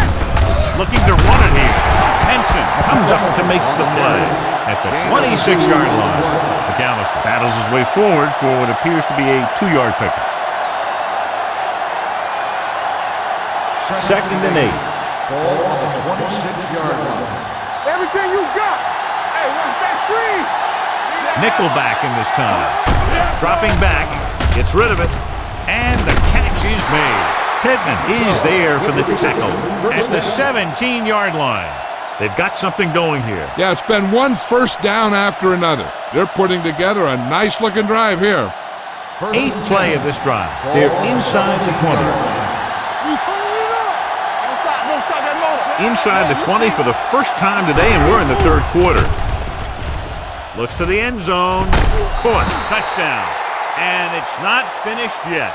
Looking to run it here. Henson comes up to make the play at the 26-yard line. McAllister battles his way forward for what appears to be a 2-yard pickup. Second and 8. Ball on the 26-yard line. Everything you got. Hey, watch that screen. Nickelback in this time. Dropping back, gets rid of it, and the catch is made. Pittman is there for the tackle at the 17-yard line. They've got something going here. Yeah, it's been one first down after another. They're putting together a nice-looking drive here. 8th play of this drive. They're inside the 20. You turn it up. Don't stop that motor. inside the 20 for the first time today, and we're in the third quarter. Looks to the end zone. Caught. Touchdown. And it's not finished yet.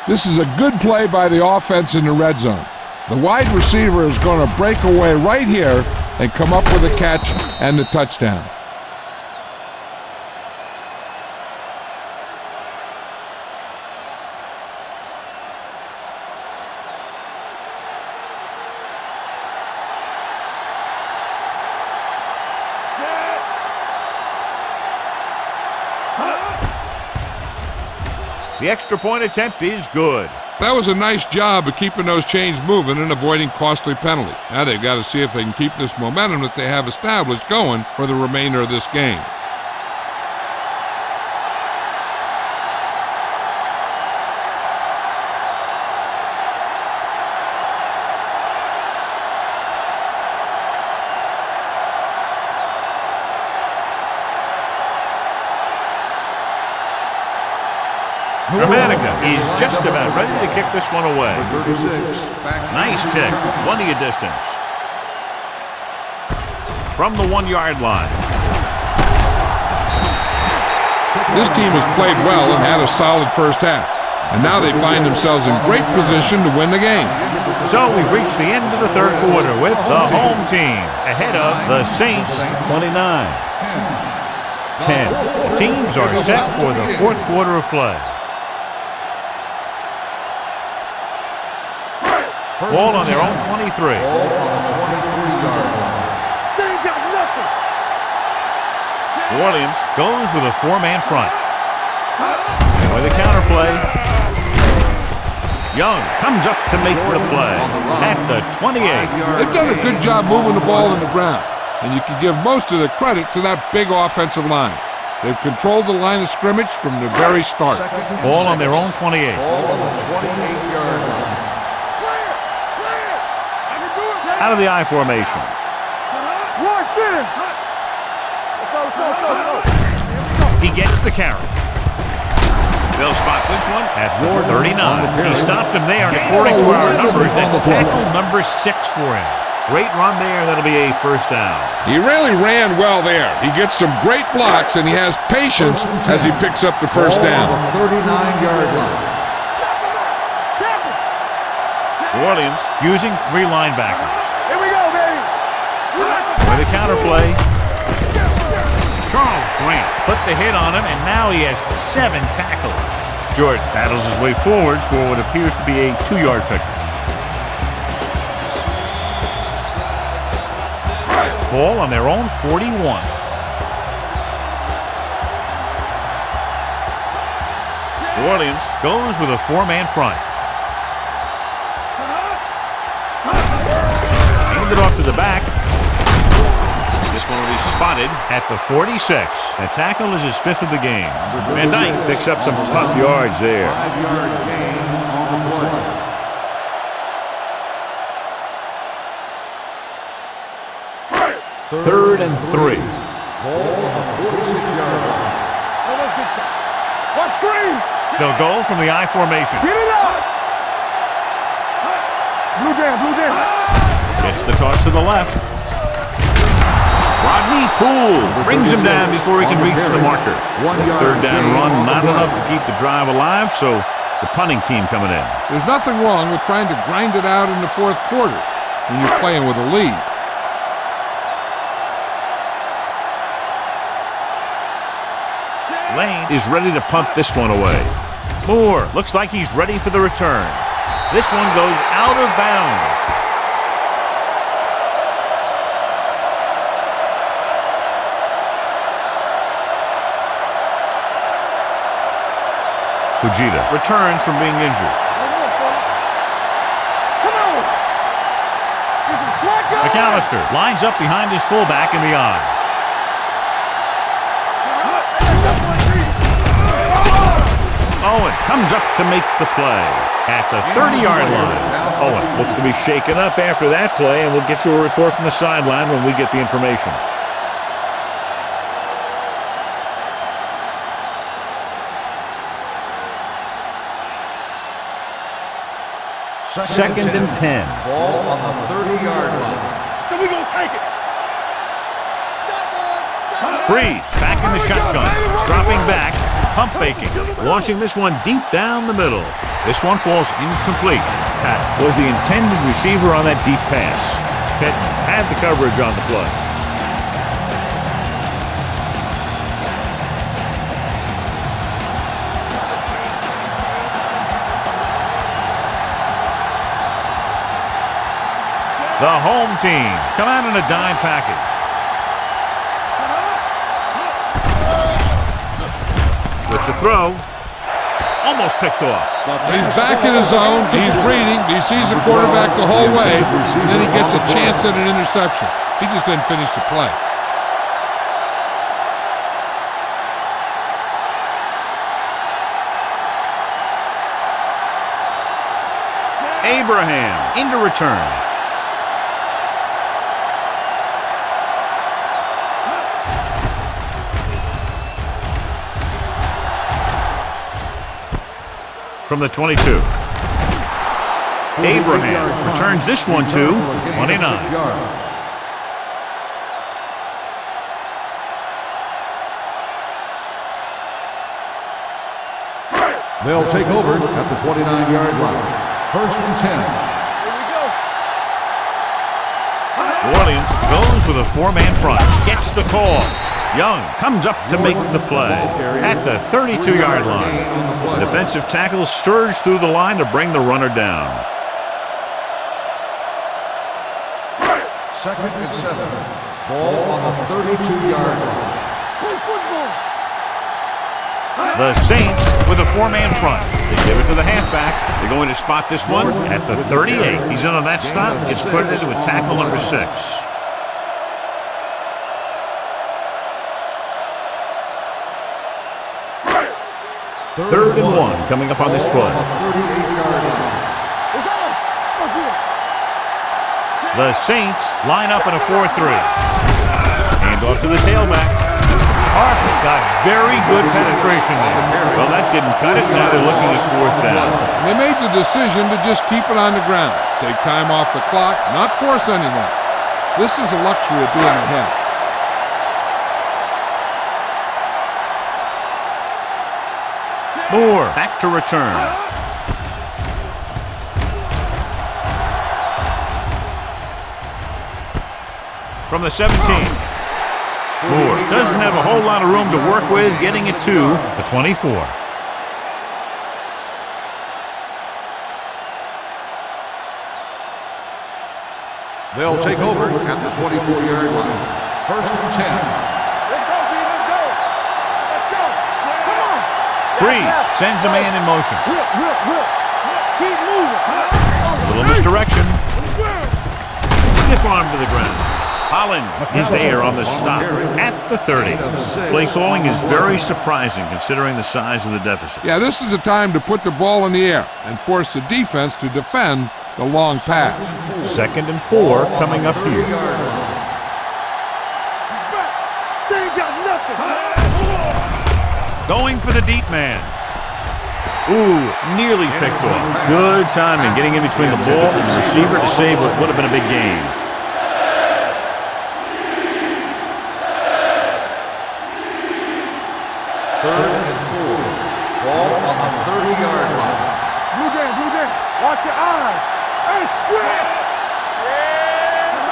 This is a good play by the offense in the red zone. The wide receiver is going to break away right here and come up with a catch and the touchdown. The extra point attempt is good. That was a nice job of keeping those chains moving and avoiding costly penalty. Now they've got to see if they can keep this momentum that they have established going for the remainder of this game. Dramatica is just about ready to kick this one away. 36. Nice kick. Plenty of distance. From the 1-yard line. This team has played well and had a solid first half. And now they find themselves in great position to win the game. So we've reached the end of the third quarter with the home team ahead of the Saints 29-10. The teams are set for the fourth quarter of play. Ball on their own 23. Ball on the 23-yard line. They ain't got nothing. New Orleans goes with a 4-man front. And with a counter play, Young comes up to make the play at the 28. They've done a good job moving the ball in the ground, and you can give most of the credit to that big offensive line. They've controlled the line of scrimmage from the very start. Ball on their own 28. Ball on the 28-yard line. Out of the I formation. Watch in. Let's go. He gets the carry. They'll spot this one at the 39. He stopped him there, and according to our numbers, that's tackle number 6 for him. Great run there. That'll be a first down. He really ran well there. He gets some great blocks, and he has patience as he picks up the first down. Ball on the 39-yard line. New Orleans using 3 linebackers. Here we go, baby. With a counter play, Charles Grant put the hit on him, and now he has 7 tackles. Jordan battles his way forward for what appears to be a 2-yard pickup. Ball on their own 41. New Orleans goes with a 4-man front. Hand it off to the back. This one will be spotted at the 46. That tackle is his 5th of the game. Van Dyke picks up some tough yards there. 5-yard gain on the play. Third and 3. Ball on the 46-yard line. Watch screen. They'll go from the I formation. Get it up. Blue jam. Gets the toss to the left. Rodney Poole brings him down before he can reach the marker. Third down run, not enough to keep the drive alive, so the punting team coming in. There's nothing wrong with trying to grind it out in the fourth quarter when you're playing with a lead. Lane is ready to punt this one away. Moore looks like he's ready for the return. This one goes out of bounds. Fujita returns from being injured. Come on. McAllister lines up behind his fullback in the I. Owen comes up to make the play at the 30-yard line. Owen looks to be shaken up after that play, and we'll get you a report from the sideline when we get the information. Second and 10. Ball on the 30-yard line. So we gonna take it. Breeze back in the shotgun, dropping back, pump faking, launching this one deep down the middle. This one falls incomplete. Pat was the intended receiver on that deep pass. Pittman had the coverage on the play. The home team come out in a dime package. With the throw, almost picked off. He's back in his zone. He's reading. He sees the quarterback the whole way, and then he gets a chance at an interception. He just didn't finish the play. Abraham into return. From the 22. Abraham returns this one to 29. They'll take over at the 29-yard line. First and 10. New Orleans goes with a four-man front. Gets the call. Young comes up to make the play at the 32-yard line. The defensive tackle surged through the line to bring the runner down. Second and 7. Ball on the 32-yard line. Play football. The Saints with a four-man front. They give it to the halfback. They're going to spot this one at the 38. He's in on that stop. Gets credited with tackle number 6. Third and 1 coming up on this play. The Saints line up in a 4-3. Hand off to the tailback. Arthur got very good penetration there. Well, that didn't cut it. Now they're looking at 4th down. They made the decision to just keep it on the ground. Take time off the clock, not force anything. This is a luxury of being ahead. Moore back to return. From the 17. Moore doesn't have a whole lot of room to work with, getting it to the 24. They'll take over at the 24-yard line. First and 10. Let's go, B. Let's go. Let's go. Come on. Breeze sends a man in motion. Keep moving. A little misdirection. Stiff arm to the ground. Holland is there on the stop at the 30. Play calling is very surprising considering the size of the deficit. Yeah, this is the time to put the ball in the air and force the defense to defend the long pass. Second and 4 coming up here. They ain't got nothing. Going for the deep man. Ooh, nearly picked off. Good timing getting in between the ball and the receiver to save what would have been a big gain. Third and 4. Ball on the 30-yard line. Blue game. Watch your eyes. Hey, stretch. Yeah,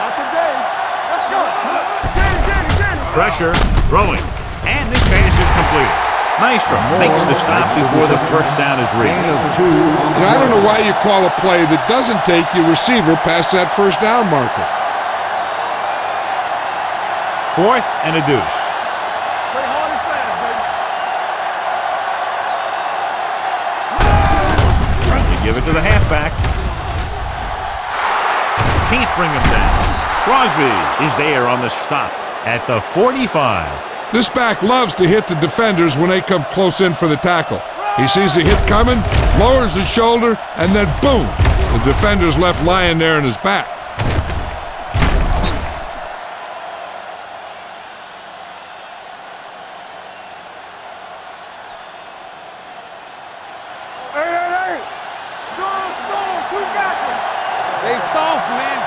not today. Let's go. Get it. Pressure, throwing, and this pass is completed. Maestro makes the stop before the first down is reached. I don't know why you call a play that doesn't take your receiver past that first down marker. 4th and a deuce. Play hard and fast, baby. They give it to the halfback. Can't bring him down. Crosby is there on the stop at the 45. This back loves to hit the defenders when they come close in for the tackle. He sees the hit coming, lowers his shoulder, and then boom! The defender's left lying there in his back. Hey. Strong Stay soft, man.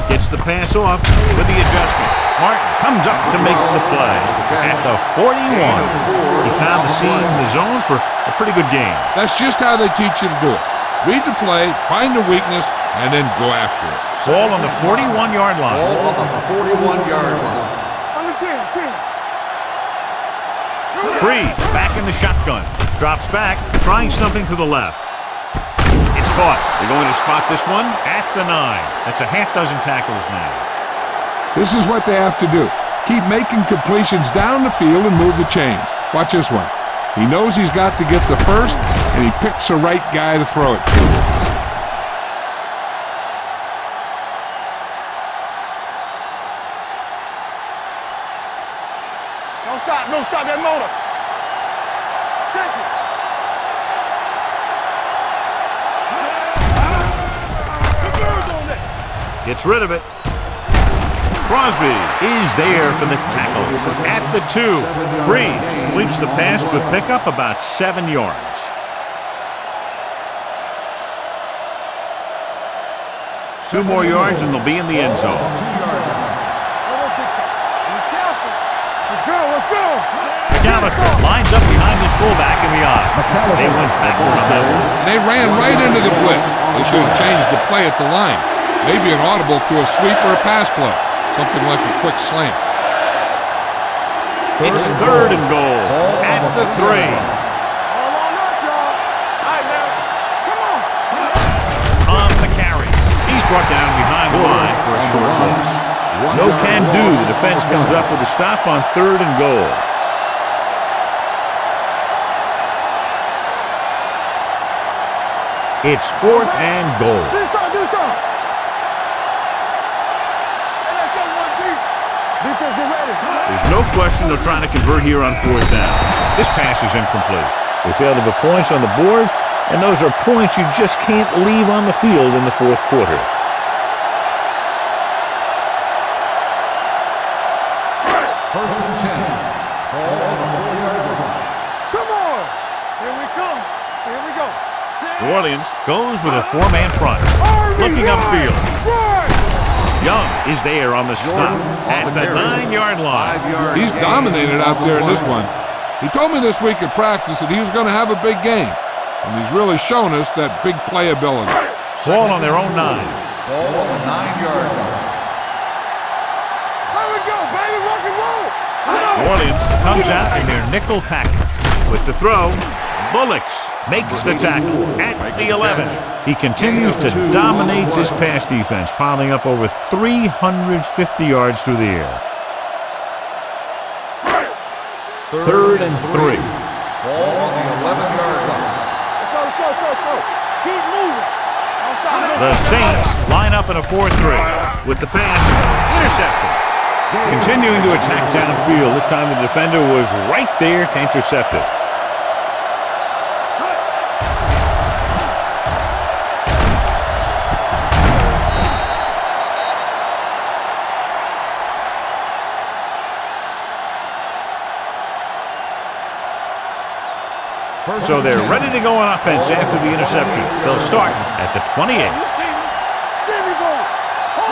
Gets the pass off with the adjustment. Martin comes up to make the play. At the 41, he found the seam in the zone for a pretty good game. That's just how they teach you to do it. Read the play, find the weakness, and then go after it. Ball on the 41-yard line. Ball on the 41-yard line. On the 10. Breed back in the shotgun. Drops back, trying something to the left. It's caught. They're going to spot this one at the 9. That's a half dozen tackles now. This is what they have to do. Keep making completions down the field and move the chains. Watch this one. He knows he's got to get the first, and he picks the right guy to throw it to. Don't stop that motor. Check it. Gets rid of it. Crosby is there for the tackle. At the 2, Breed completes the pass, good pickup, about 7 yards. Two more yards and they'll be in the end zone. Let's go. McAllister lines up behind his fullback in the eye. They went backward on that one. They ran right into the blitz. They should have changed the play at the line. Maybe an audible to a sweep or a pass play. Something like a quick slant. It's 3rd and goal at the 3. All on us, y'all. All right, man. Come on. On the carry. He's brought down behind the line for a short loss. No can do. The defense comes up with a stop on 3rd and goal. It's 4th and goal. Do something. Hey, let's go, 1 deep. Defense, get ready. There's no question they're trying to convert here on 4th down. This pass is incomplete. They failed to put points on the board, and those are points you just can't leave on the field in the 4th quarter. First and 10. Ball on the 4-yard line. Come on. Here we come. Here we go. New Orleans goes with a 4-man front. Looking upfield. Young is there on the stop at the 9-yard line. He's dominated out there in this one. He told me this week at practice that he was going to have a big game. And he's really shown us that big playability. Ball on their own 9. Ball on the 9-yard line. There we go, baby. Rock and roll. New Orleans comes out in their nickel package. With the throw, Bullocks makes the tackle at the 11. He continues to dominate this pass defense, piling up over 350 yards through the air. 3rd and 3. Ball on the 11-yard line. Let's go. Keep moving. Don't stop. The Saints line up in a 4-3 with the pass. Interception. Continuing to attack downfield. This time the defender was right there to intercept it. So they're ready to go on offense after the interception. They'll start at the 28.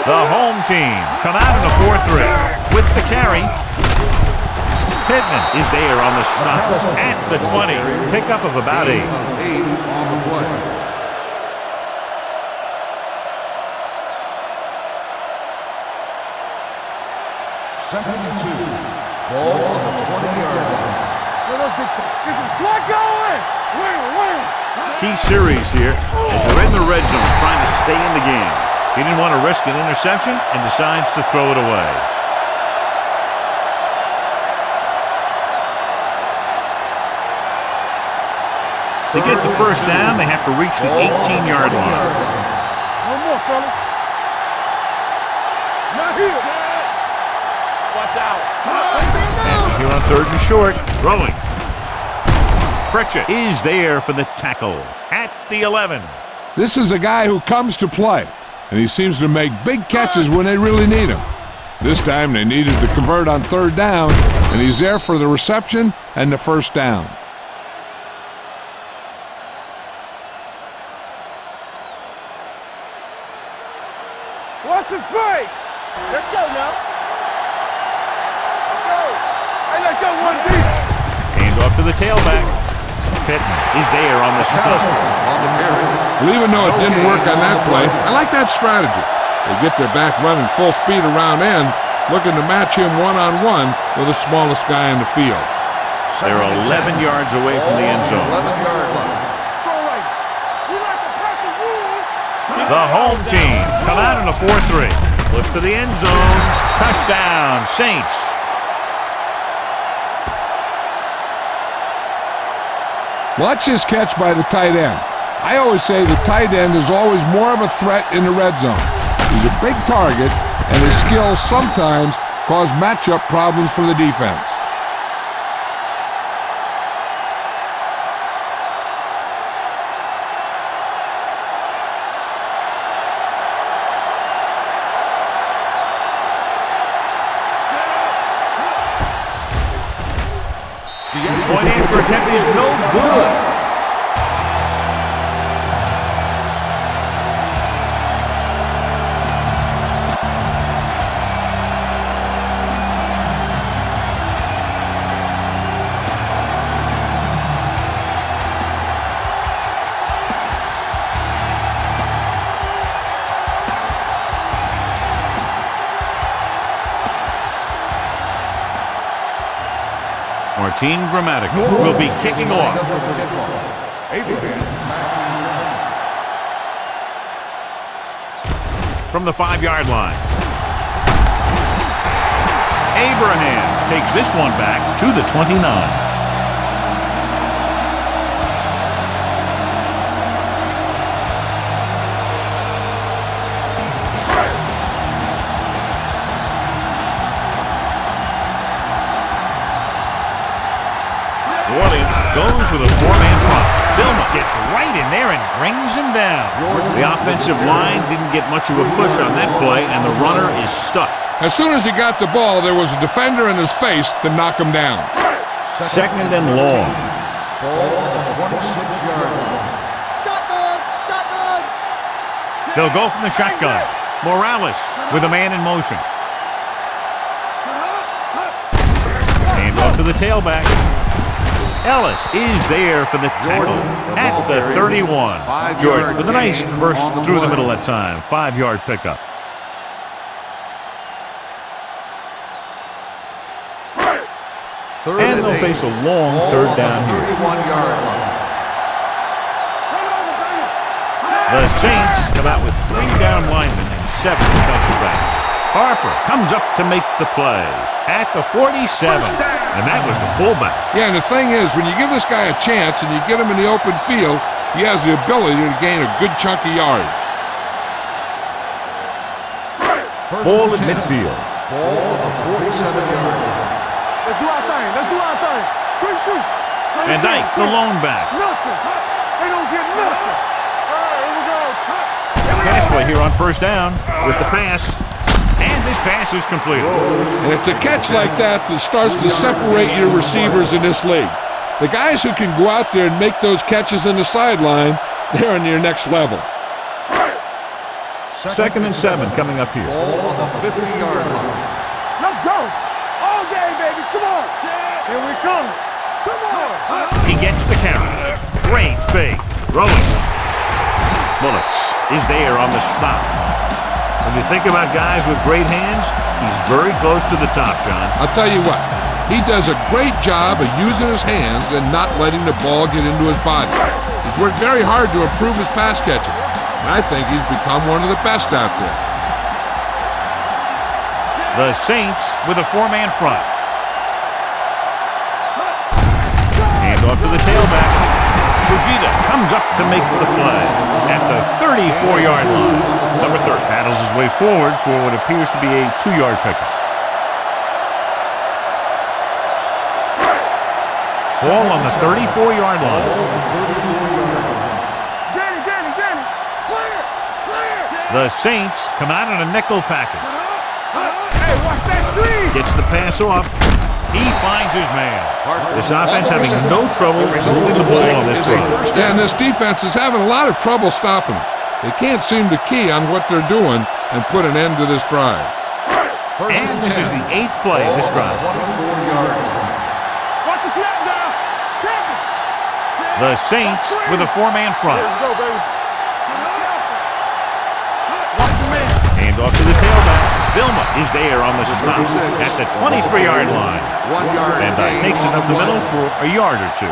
The home team come out in a 4-3 with the carry. Pittman is there on the stop at the 20. Pickup of about 8. 8 on the play. Second and 2. Ball on the 20-yard line. Get some slot going. Win. Key series here as they're in the red zone trying to stay in the game. He didn't want to risk an interception and decides to throw it away. To get the first down, they have to reach the 18-yard line. One more, fellas. Not here. Watch out. Passing here on 3rd and short. Throwing. Pritchett is there for the tackle at the 11. This is a guy who comes to play, and he seems to make big catches when they really need him. This time they needed to convert on 3rd down, and he's there for the reception and the first down. Watch him fake. Let's go now. Let's go. Hey, let's go one deep. Hand off to the tailback. Pittman is there on the stop. Well, even though it didn't work on that play, I like that strategy. They get their back running full speed around end, looking to match him one-on-one with the smallest guy in the field. They're 11 yards away from the end zone. 11-yard line. The home team come out in a 4-3. Looks to the end zone. Touchdown, Saints. Watch this catch by the tight end. I always say the tight end is always more of a threat in the red zone. He's a big target, and his skills sometimes cause matchup problems for the defense. Point after attempt is no good. Martin Grammatical will be kicking off. From the 5-yard line. Abraham takes this one back to the 29. Goes with a 4-man front. Dilma gets right in there and brings him down. The offensive line didn't get much of a push on that play, and the runner is stuffed. As soon as he got the ball, there was a defender in his face to knock him down. Second and long. Ball on the 26-yard line. Shotgun! Shotgun! They'll go from the shotgun. Morales with a man in motion. Hand off to the tailback. Ellis is there for the tackle at the 31. Jordan with a nice burst through the middle that time. 5-yard pickup. And they'll face a long third down here. 31-yard line. The Saints come out with 3 down linemen and 7 defensive backs. Harper comes up to make the play at the 47, and that was the fullback. Yeah, and the thing is, when you give this guy a chance and you get him in the open field, he has the ability to gain a good chunk of yards. Ball at midfield. Ball on the 47-yard line. Let's do our thing. Let's do our thing. Quick shoot. And Dyke, the lone back. Nothing. They don't get nothing. All right, here we go. Pass play here on first down with the pass. And this pass is completed. And it's a catch like that that starts to separate your receivers in this league. The guys who can go out there and make those catches in the sideline, they're on your next level. Second and 7 coming up here. Ball on the 50-yard line. Let's go. All day, baby. Come on. Here we come. Come on. He gets the carry. Great fake. Rolling. Bullets is there on the stop. When you think about guys with great hands, he's very close to the top, John. I'll tell you what, he does a great job of using his hands and not letting the ball get into his body. He's worked very hard to improve his pass catching, and I think he's become one of the best out there. The Saints with a 4-man front. Hand off to the tailback. Fujita comes up to make the play at the 34-yard line. Number 30 paddles his way forward for what appears to be a 2-yard pickup. Ball on the 34-yard line. Danny. Clear. The Saints come out in a nickel package. Hey, watch that screen. Gets the pass off. He finds his man. This offense having no trouble moving the ball on this drive. Yeah, and this defense is having a lot of trouble stopping him. They can't seem to key on what they're doing and put an end to this drive. And this is the 8th play of this drive. 24-yard line. Watch the snap now. Tampa. The Saints with a 4-man front. Let's go, baby. Watch the man. Hand off to the tailback. Vilma is there on the stop at the 23-yard line. 1 yard. And takes it up the middle for a yard or two.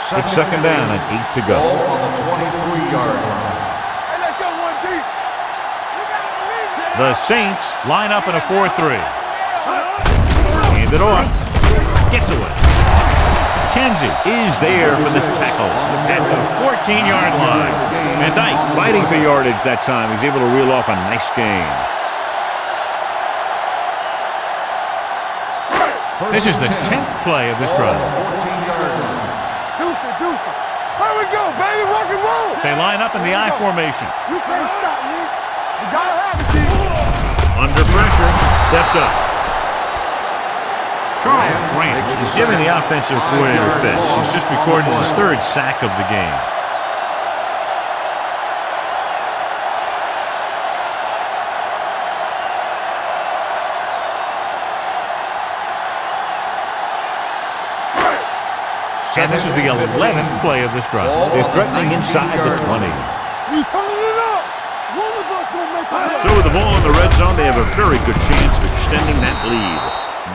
It's second down and 8 to go. Ball on the 23-yard line. Hey, let's go one deep. The Saints line up in a 4-3. Hand it off. Gets away. Kenzie is there for the tackle at the 14-yard line. Van Dyke fighting for yardage that time. He's able to reel off a nice gain. This is the 10th play of this drive. 14-yard line. Deuce it. There we go, baby. Rock and roll. They line up in the I formation. You can't stop me. You gotta have it, G. Under pressure, steps up. Charles Grant is giving the offensive coordinator fits. He's just recorded his 3rd sack of the game. And this is the 11th play of this drive. They're threatening inside the 20. You turning it up. One of us will make it. So with the ball in the red zone, they have a very good chance of extending that lead.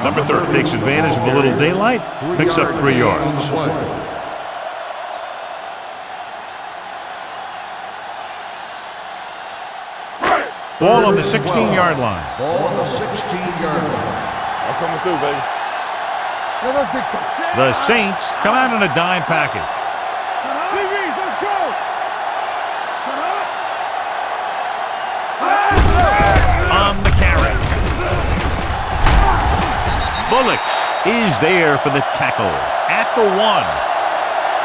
Number 30 takes advantage of a little daylight, picks up 3 yards. Ball on the 16-yard line. Ball on the 16-yard line. I'm coming through, baby. Let us dictate. The Saints come out in a dime package. DBs, let's go. On the carry. Bullocks is there for the tackle at the 1.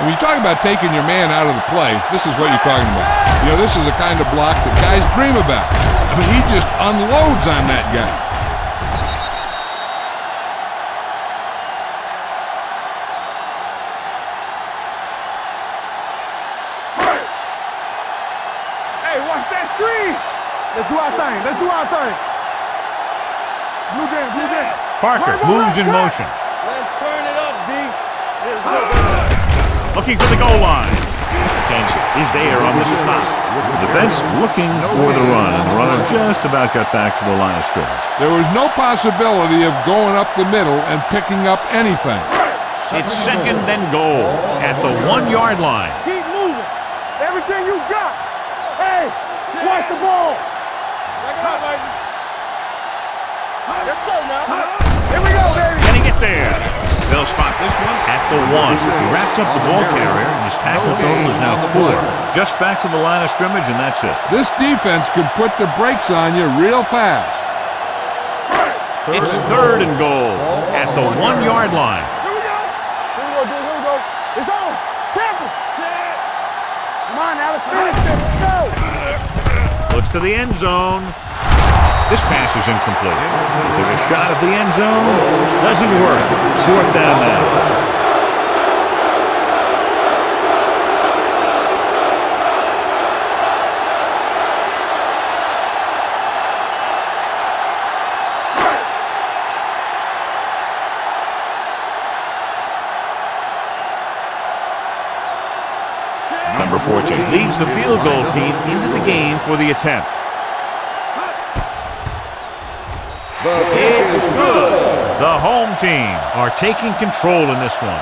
When you talk about taking your man out of the play, this is what you're talking about. You know, this is the kind of block that guys dream about. I mean, he just unloads on that guy. Let's do our thing. Blue game. Parker moves in motion. Let's turn it up, D. Looking for the goal line. Kenzie is there on the stop. The defense looking for the run, and the runner just about got back to the line of scrimmage. There was no possibility of going up the middle and picking up anything. It's second and goal at the 1-yard line. Keep moving. Everything you got. Hey, watch the ball. Back it up, baby. Let's go now. Here we go, baby. Can he get there? They'll spot this one at the 1. He wraps up the ball carrier, and his tackle total is now 4. Just back to the line of scrimmage, and that's it. This defense can put the brakes on you real fast. It's third and goal at the 1-yard line. Here we go. Here we go. It's on. Tampa. Come on now, let's finish it. Let's go. Looks to the end zone. This pass is incomplete. Took a shot at the end zone. Doesn't work. Fourth down now. Number 14 leads the field goal team into the game for the attempt. It's good. The home team are taking control in this one.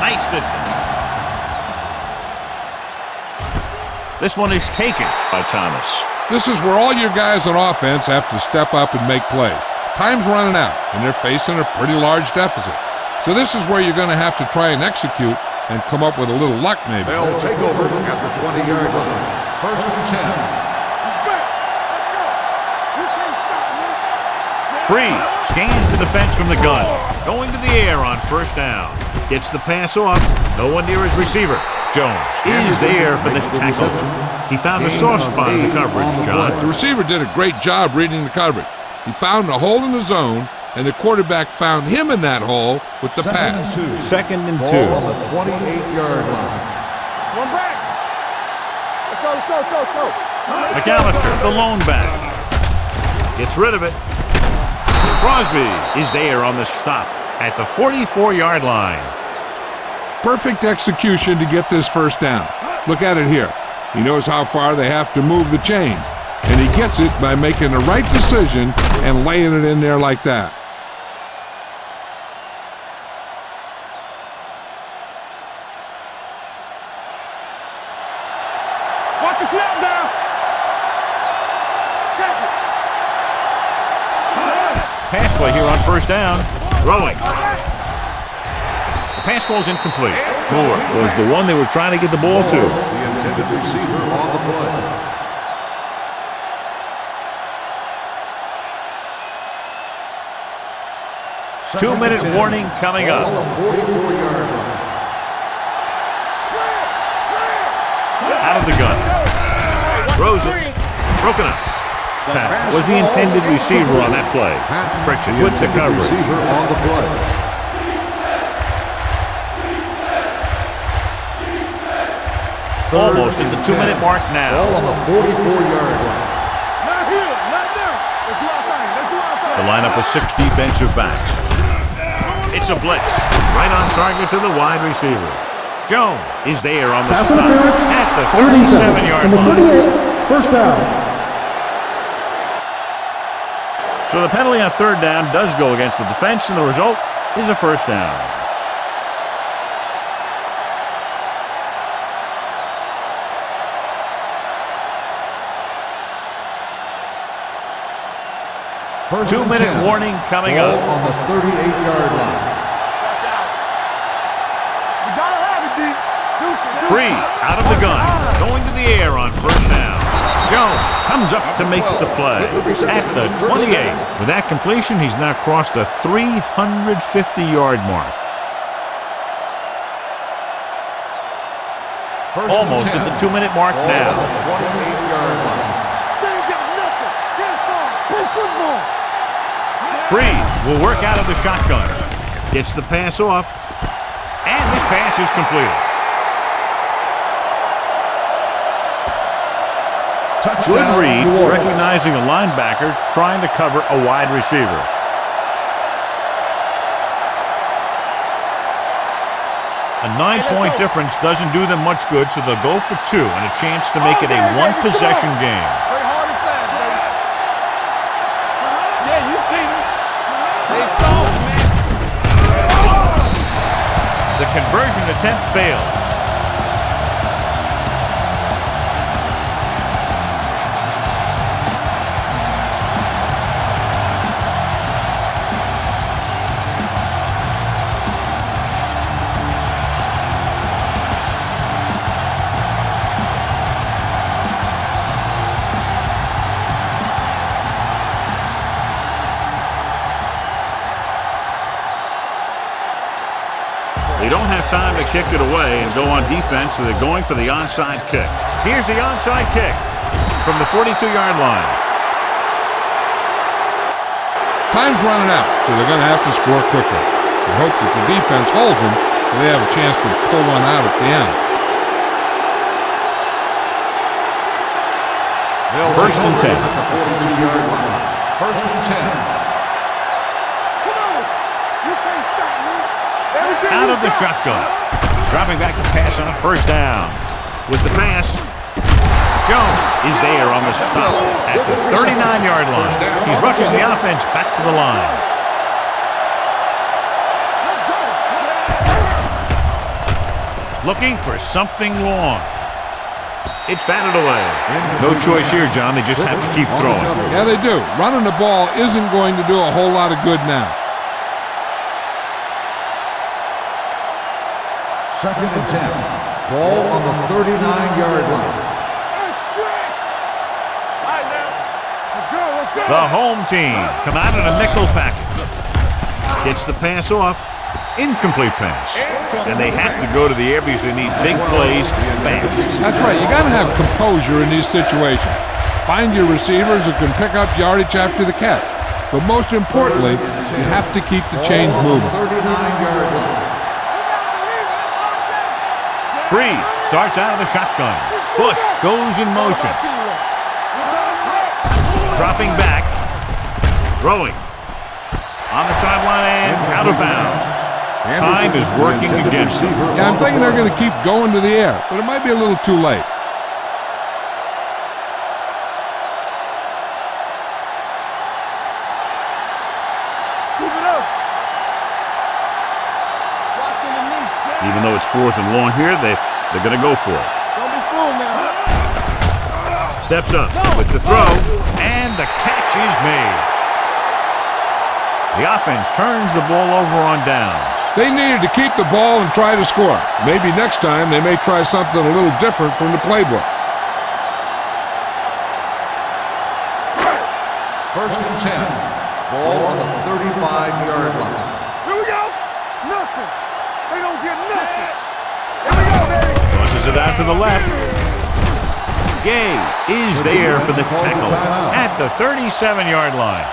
Nice distance. This one is taken by Thomas. This is where all your guys on offense have to step up and make plays. Time's running out, and they're facing a pretty large deficit. So this is where you're going to have to try and execute and come up with a little luck maybe. They'll take over at the 20-yard line. First and 10. Breeze scans the defense from the gun. Going to the air on first down. Gets the pass off. No one near his receiver. Jones is there for the tackle. He found a soft spot in the coverage, John. The receiver did a great job reading the coverage. He found a hole in the zone, and the quarterback found him in that hole with the pass. Second and 2. Ball on the 28-yard line. One back. Let's go. McAllister, the lone back. Gets rid of it. Crosby is there on the stop at the 44-yard line. Perfect execution to get this first down. Look at it here. He knows how far they have to move the chains, and he gets it by making the right decision and laying it in there like that. Watch the snap down. Check it. Pass play here on first down. Throwing. The pass ball's incomplete. Moore was the one they were trying to get the ball to. The intended receiver on the play. Two-minute warning coming up. On the 44-yard line. Out of the gun. Throws it. Broken up. Pat was the intended receiver on that play. Friction with the coverage. Receiver on the play. Almost at the 2-minute mark Ball now. on the 44-yard line. Not here, not there. Let's do our thing. The lineup of 6 defensive backs. It's a blitz. Right on target to the wide receiver. Jones is there on the Pass stop interference. at the Third and 37-yard Number line. 38, first down. So the penalty on third down does go against the defense, and the result is a first down. First and 2-minute 10. warning coming Ball up. on the 38-yard line. You gotta have it, D. Breeze out of the gun. Going to the air on first down. Jones comes up to make the play at the 28. With that completion, he's now crossed the 350-yard mark. Almost at the 2-minute mark now. Ball on the 28-yard line. They ain't got nothing. Get some. Play football. Breeze will work out of the shotgun. Gets the pass off. And this pass is completed. Good Touchdown, read, New Orleans. recognizing a linebacker trying to cover a wide receiver. A 9-point difference doesn't do them much good, so they'll go for 2 and a chance to make it a one-possession game. Play hard and fast, baby. Yeah, you see me. They soft, man. The conversion attempt fails. They don't have time to kick it away and go on defense, so they're going for the onside kick. Here's the onside kick from the 42-yard line. Time's running out, so they're going to have to score quickly. They hope that the defense holds them so they have a chance to pull one out at the end. First and 10. At the 42-yard line. First and 10. Come on. You can't stop me. Everything Out you of the got. shotgun. Dropping back to pass on first down. With the pass, Jones is there on the stop at the 39-yard line. He's rushing the offense back to the line. Looking for something long. It's batted away. No choice here, John. They just have to keep throwing. Yeah, they do. Running the ball isn't going to do a whole lot of good now. Second and 10. Ball on the 39-yard line. Hey, stretch. All right, now. Let's go. Let's The home team come out in a nickel package. Gets the pass off. Incomplete pass. And they have to go to the air because they need big plays fast. That's right. You got to have composure in these situations. Find your receivers who can pick up yardage after the catch. But most importantly, you have to keep the chains moving. 39-yard line. Breeze starts out of the shotgun. Bush goes in motion. Dropping back. Throwing. On the sideline and out of bounds. Time is working against them. Yeah, I'm thinking they're going to keep going to the air, but it might be a little too late. Even though it's 4th and long here, they're going to go for it. Don't be fooled now. Steps up with the throw, and the catch is made. The offense turns the ball over on downs. They needed to keep the ball and try to score. Maybe next time they may try something a little different from the playbook. 1st and 10. Ball on the 35-yard line. Here we go. Nothing. They don't get nothing. Here we go, baby. Tosses it out to the left. Gay is there for the tackle at the 37-yard line.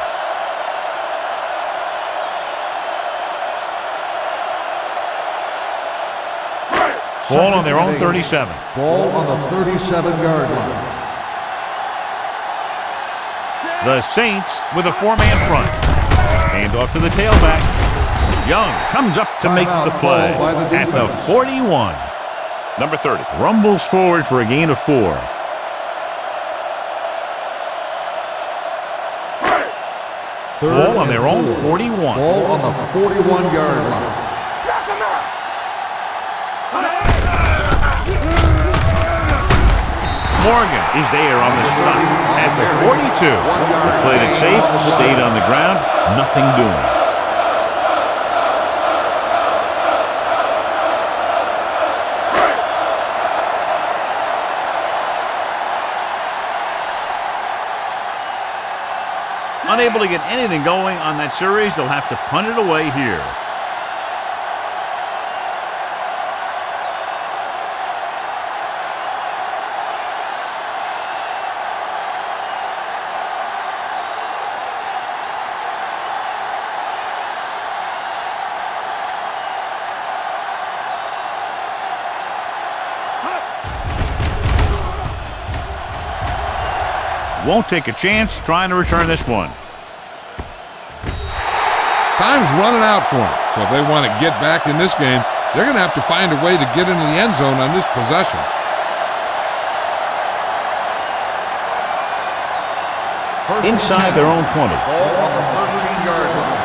Ball on their own 37. Ball on the 37-yard line. The Saints with a 4-man front. Hand off to the tailback. Young comes up to make the play at the 41. Number 30 rumbles forward for a gain of 4. Ball on their own 41. Ball on the 41-yard line. Morgan is there on the stop at the 42. They played it safe, stayed on the ground, nothing doing. Unable to get anything going on that series, they'll have to punt it away here. Won't take a chance trying to return this one. Time's running out for them. So if they want to get back in this game, they're going to have to find a way to get into the end zone on this possession. Inside their own 20. Ball on the 13-yard line.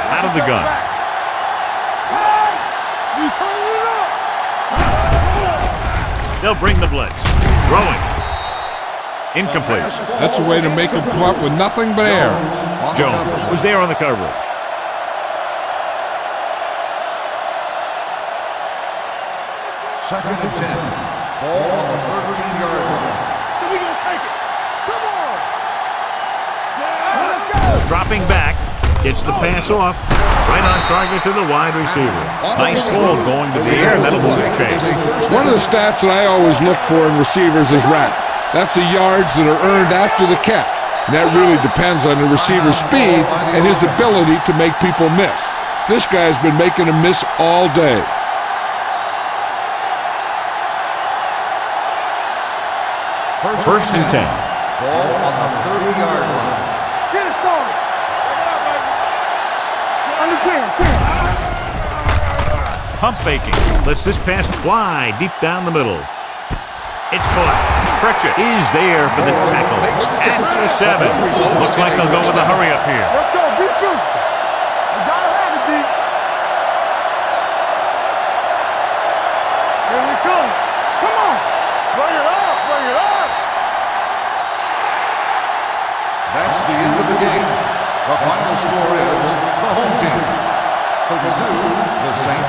Out of the gun. You turn it up. They'll bring the blitz. Throwing. Incomplete. That's a way to make them come up with nothing but air. Jones was there on the coverage. Second and 10. Ball on the 13-yard line. So we gonna take it. Come on. Let's go. Dropping back. Gets the pass off. Right on target to the wide receiver. Nice ball going to the air, and that'll move the chain. One of the stats that I always look for in receivers is RAP. That's the yards that are earned after the catch. And that really depends on the receiver's speed and his ability to make people miss. This guy's been making them miss all day. First and 10. Ball on the 30-yard line. Get it started. Under 10. Pump faking. Lets this pass fly deep down the middle. It's caught. Pritchett is there for the tackle at the 7. Looks like they'll go with a hurry up here. Let's go. Be physical. You gotta have it, D. Here we come. Come on. Bring it up. Bring it up. That's the end of the game. The final score is the home team 32, the Saints